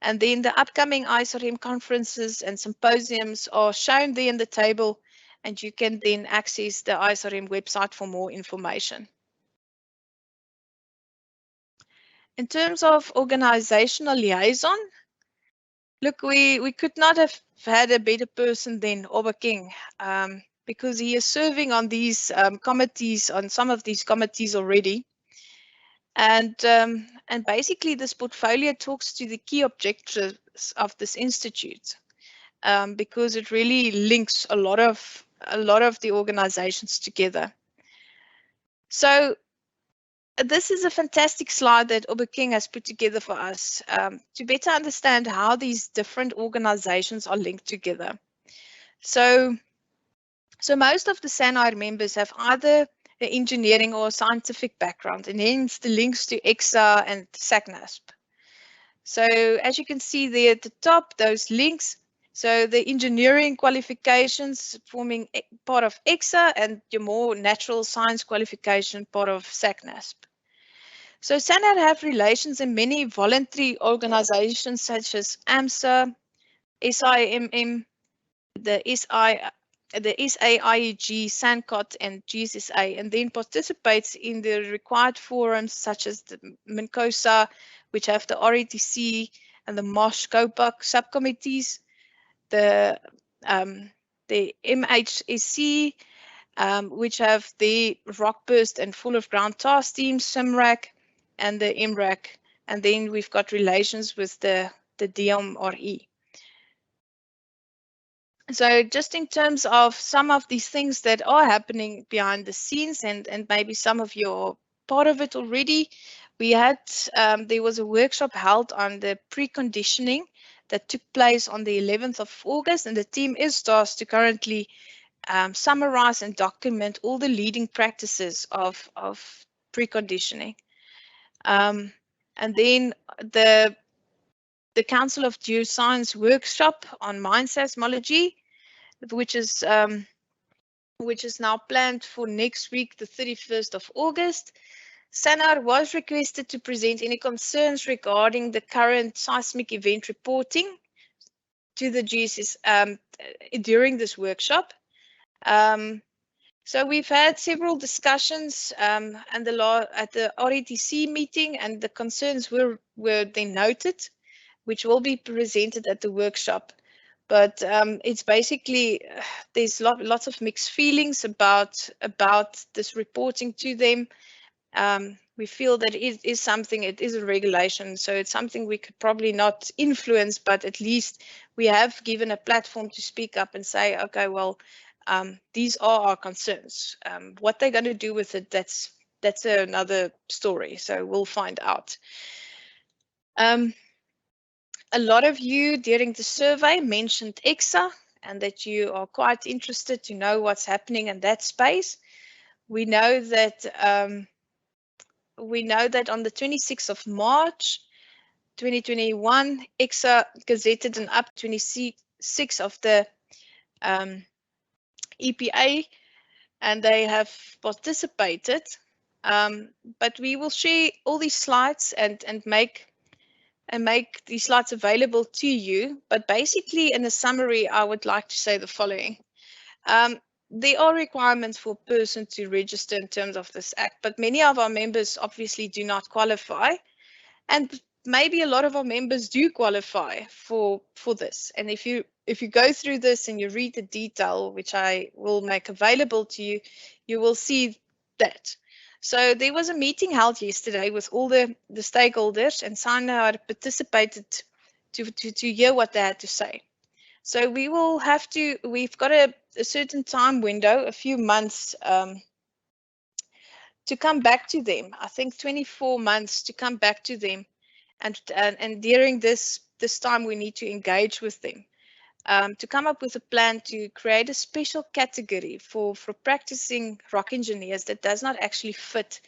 And then the upcoming ISRM conferences and symposiums are shown there in the table, and you can then access the ISRM website for more information. In terms of organizational liaison, look, we could not have had a better person than Obakeng, because he is serving on these committees, on some of these committees already. And basically this portfolio talks to the key objectives of this institute, because it really links a lot of the organizations together. So this is a fantastic slide that Obakeng has put together for us to better understand how these different organizations are linked together. So most of the SANAR members have either an engineering or scientific background, and hence the links to EXA and SACNASP. So as you can see there at the top, those links, so the engineering qualifications forming part of EXA, and your more natural science qualification part of SACNASP. So SANAR have relations in many voluntary organizations such as AMSA, SIMM, the SAIEG, SANCOT, and GSSA, and then participates in the required forums such as the MINCOSA, which have the RETC and the MOSH-COPAC subcommittees, the MHSC, which have the Rockburst and Full of Ground task teams, SIMRAC, and the MRAC, and then we've got relations with the DMRE. So just in terms of some of these things that are happening behind the scenes, and maybe some of you are part of it already, we had, there was a workshop held on the preconditioning that took place on the 11th of August, and the team is tasked to currently summarize and document all the leading practices of preconditioning. And then the Council of Geoscience workshop on mine seismology, which is now planned for next week, the 31st of August. SANAR was requested to present any concerns regarding the current seismic event reporting to the GSS during this workshop. So we've had several discussions and at the RETC meeting, and the concerns were then noted, which will be presented at the workshop. But it's basically, there's lots of mixed feelings about this reporting to them. We feel that it is something, it is a regulation, so it's something we could probably not influence, but at least we have given a platform to speak up and say, okay, well, these are our concerns. What they're going to do with it, that's another story, so we'll find out. A lot of you during the survey mentioned EXA and that you are quite interested to know what's happening in that space. We know that on the 26th of March 2021, EXA gazetted an up 26 of the EPA, and they have participated. But we will share all these slides and make these slides available to you. But basically, in a summary, I would like to say the following. There are requirements for a person to register in terms of this act, but many of our members obviously do not qualify. And maybe a lot of our members do qualify for this. And if you go through this and you read the detail, which I will make available to you, you will see that. So there was a meeting held yesterday with all the stakeholders, and SANAR participated to hear what they had to say. So we will have to, we've got a certain time window, a few months to come back to them. I think 24 months to come back to them. And during this time, we need to engage with them to come up with a plan to create a special category for practicing rock engineers that does not actually fit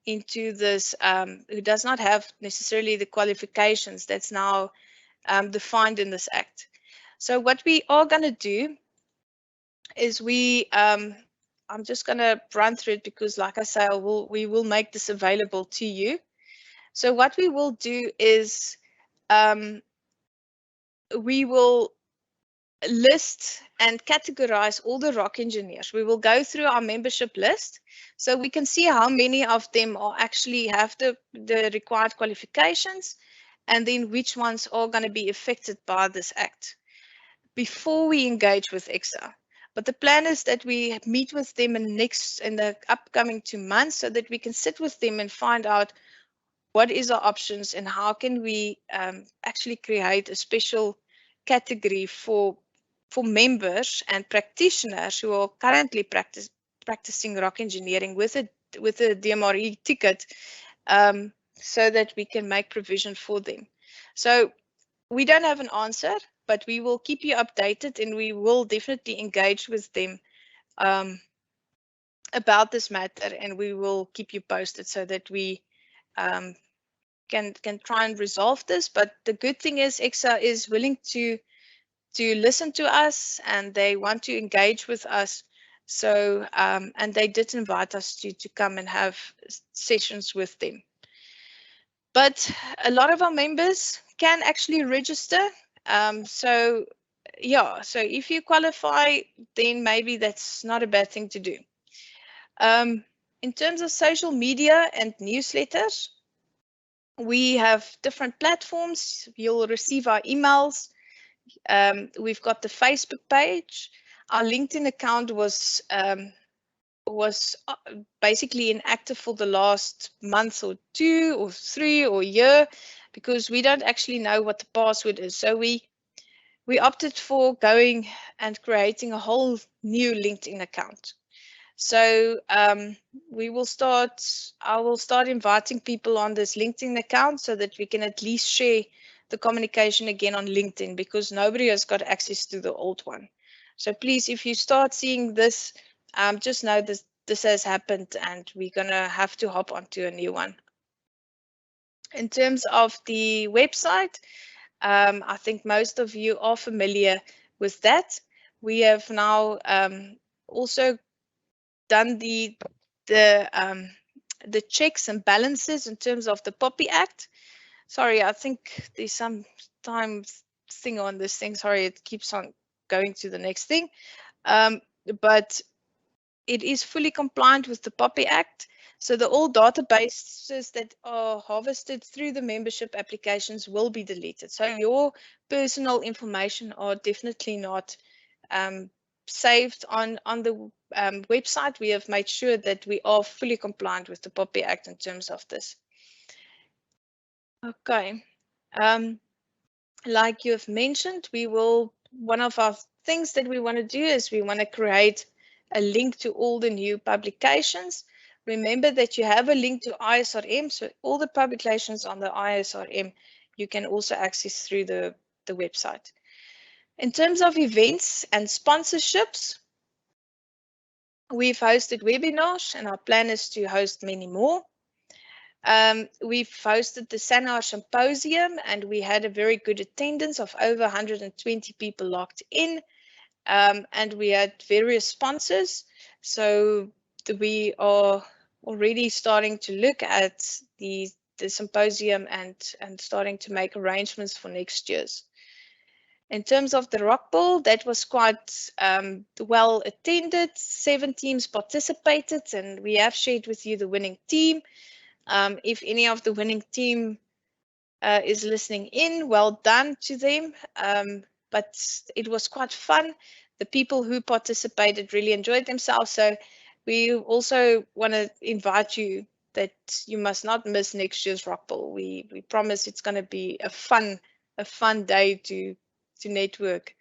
into this, who does not have necessarily the qualifications that's now defined in this act. So what we are going to do is I'm just going to run through it because, like I say, we will make this available to you. So what we will do is we will list and categorize all the rock engineers. We will go through our membership list so we can see how many of them are actually have the required qualifications, and then which ones are going to be affected by this act before we engage with EXA. But the plan is that we meet with them in the upcoming 2 months so that we can sit with them and find out what is our options and how can we actually create a special category for members and practitioners who are currently practicing rock engineering with a DMRE ticket, so that we can make provision for them. So we don't have an answer, but we will keep you updated, and we will definitely engage with them about this matter, and we will keep you posted so that we can try and resolve this. But the good thing is EXA is willing to listen to us, and they want to engage with us. So and they did invite us to come and have sessions with them. But a lot of our members can actually register. So yeah, so if you qualify, then maybe that's not a bad thing to do. In terms of social media and newsletters, we have different platforms. You'll receive our emails. We've got the Facebook page. Our LinkedIn account was basically inactive for the last month or 2 or 3 or year, because we don't actually know what the password is. So we opted for going and creating a whole new LinkedIn account. So I will start inviting people on this LinkedIn account so that we can at least share the communication again on LinkedIn, because nobody has got access to the old one. So please, if you start seeing this, just know this has happened and we're gonna have to hop onto a new one. In terms of the website, I think most of you are familiar with that. We have now also done the checks and balances in terms of the POPI Act. Sorry, I think there's some time thing on this thing. Sorry, it keeps on going to the next thing. But it is fully compliant with the POPI Act. So the all databases that are harvested through the membership applications will be deleted. So your personal information are definitely not saved on the website. We have made sure that we are fully compliant with the POPI Act in terms of this. Okay. Like you have mentioned, one of our things that we want to do is we want to create a link to all the new publications. Remember that you have a link to ISRM, so all the publications on the ISRM you can also access through the website. In terms of events and sponsorships, we've hosted webinars and our plan is to host many more. We've hosted the Sanire Symposium and we had a very good attendance of over 120 people logged in, and we had various sponsors. So we are already starting to look at the symposium and starting to make arrangements for next year's. In terms of the Rock Ball, that was quite well attended. 7 teams participated and we have shared with you the winning team. If any of the winning team is listening in, well done to them. But it was quite fun. The people who participated really enjoyed themselves. So we also want to invite you that you must not miss next year's Rock Ball. We promise it's going to be a fun day to network.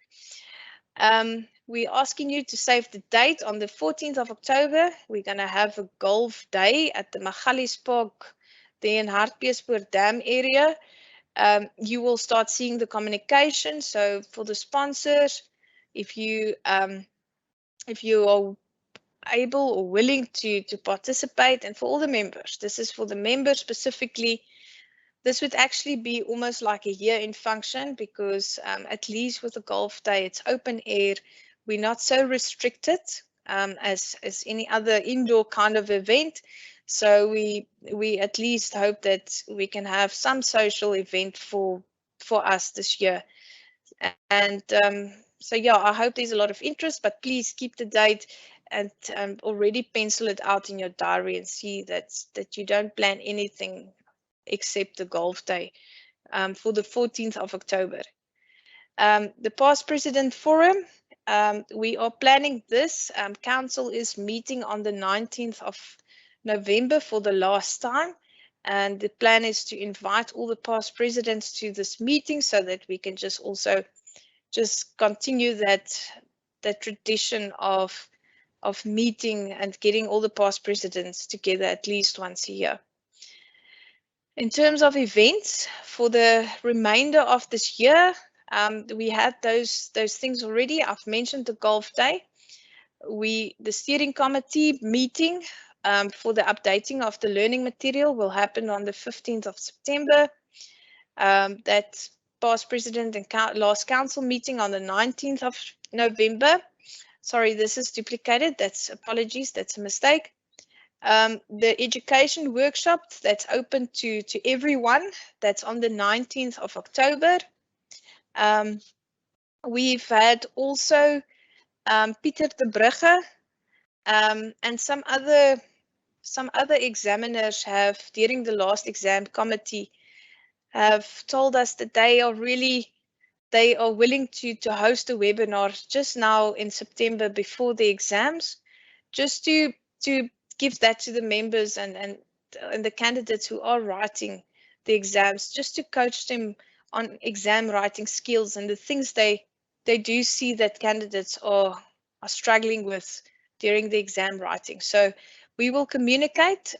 We're asking you to save the date on the 14th of October. We're going to have a golf day at the Magalies Park there in Hartbeespoort Dam area. You will start seeing the communication. So for the sponsors, if you are able or willing to participate, and for all the members, this is for the members specifically. This would actually be almost like a year-end function because at least with the golf day, it's open air. We're not so restricted as any other indoor kind of event. So we at least hope that we can have some social event for us this year. And so yeah, I hope there's a lot of interest, but please keep the date and already pencil it out in your diary and see that you don't plan anything except the golf day for the 14th of October. The Past President Forum, we are planning this. Council is meeting on the 19th of November for the last time. And the plan is to invite all the past presidents to this meeting so that we can just also continue that tradition of meeting and getting all the past presidents together at least once a year. In terms of events for the remainder of this year, we had those things already. I've mentioned the golf day. The steering committee meeting for the updating of the learning material will happen on the 15th of September. That past president and last council meeting on the 19th of November. Sorry, this is duplicated. Apologies, that's a mistake. The education workshop that's open to everyone, that's on the 19th of October. We've had also Pieter de Brugge and some other examiners have, during the last exam committee, have told us that they are willing to host a webinar just now in September before the exams, just to give that to the members and the candidates who are writing the exams, just to coach them on exam writing skills and the things they do see that candidates are struggling with during the exam writing. So we will communicate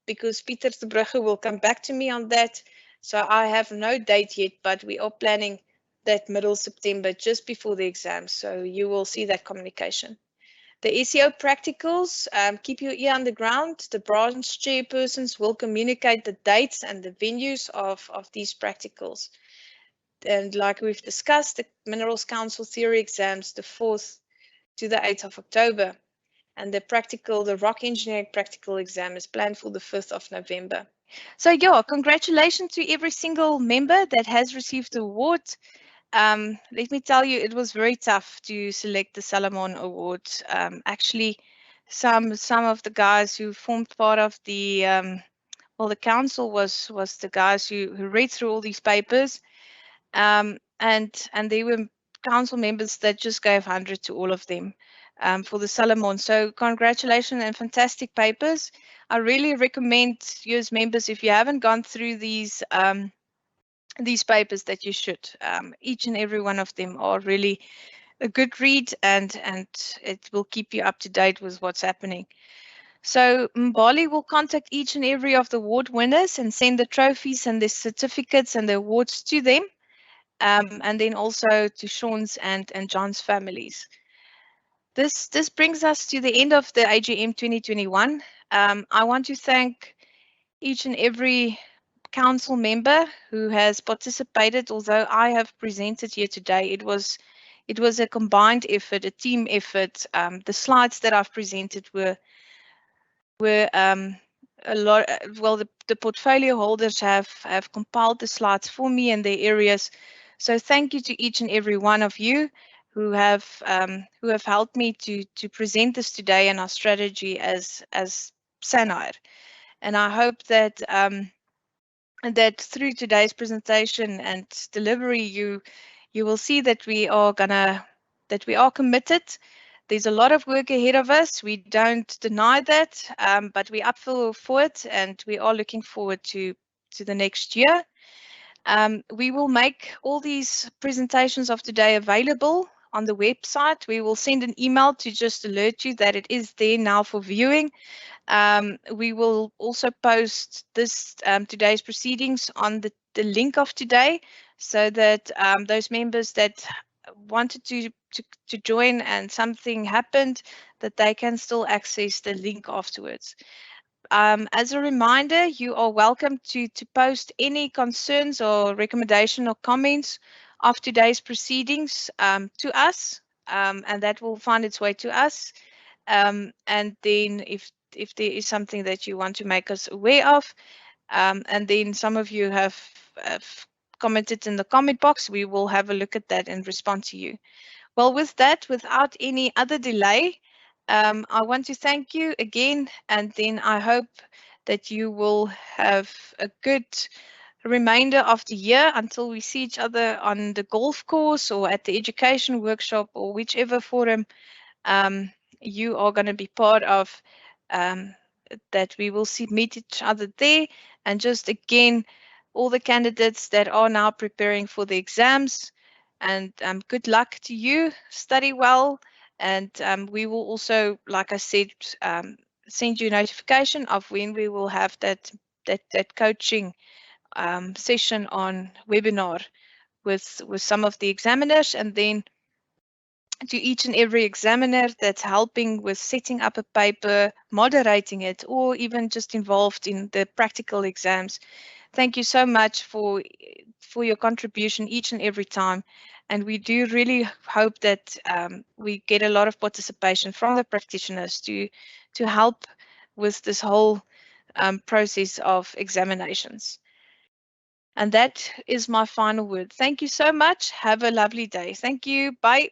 because Pieter de Brugge will come back to me on that. So I have no date yet, but we are planning that middle September, just before the exam. So you will see that communication. The SEO practicals, keep your ear on the ground. The branch chairpersons will communicate the dates and the venues of these practicals. And like we've discussed, the Minerals Council theory exams, the 4th to the 8th of October. And the rock engineering practical exam is planned for the 5th of November. So yeah, congratulations to every single member that has received the award. Let me tell you, it was very tough to select the Salomon Award. Actually, some of the guys who formed part of the the council was the guys who read through all these papers, and there were council members that just gave 100 to all of them for the Salomon. So congratulations and fantastic papers. I really recommend you as members, if you haven't gone through these papers, that you should. Each and every one of them are really a good read, and it will keep you up to date with what's happening. So Mbali will contact each and every of the award winners and send the trophies and the certificates and the awards to them, and then also to Sean's and John's families. This brings us to the end of the AGM 2021. I want to thank each and every council member who has participated. Although I have presented here today, it was a combined effort, a team effort. The slides that I've presented were a lot. Well, the portfolio holders have compiled the slides for me in their areas. So thank you to each and every one of you who have helped me to present this today and our strategy as Sanire. And I hope that that through today's presentation and delivery, you will see that we are committed. There's a lot of work ahead of us. We don't deny that, but we're up for it, and we are looking forward to the next year. We will make all these presentations of today available on the website. We will send an email to just alert you that it is there now for viewing. We will also post this today's proceedings on the link of today, so that those members that wanted to join and something happened, that they can still access the link afterwards. As a reminder, you are welcome to post any concerns or recommendation or comments of today's proceedings to us, and that will find its way to us. And then if there is something that you want to make us aware of, and then some of you have commented in the comment box, we will have a look at that and respond to you. Well, with that, without any other delay, I want to thank you again, and then I hope that you will have a good remainder of the year until we see each other on the golf course or at the education workshop or whichever forum you are going to be part of, that we will meet each other there. And just again, all the candidates that are now preparing for the exams, and good luck to you. Study well, and we will also, like I said, send you a notification of when we will have that coaching session on webinar with some of the examiners. And then to each and every examiner that's helping with setting up a paper, moderating it, or even just involved in the practical exams, thank you so much for your contribution each and every time. And we do really hope that we get a lot of participation from the practitioners to help with this whole process of examinations. And that is my final word. Thank you so much. Have a lovely day. Thank you. Bye.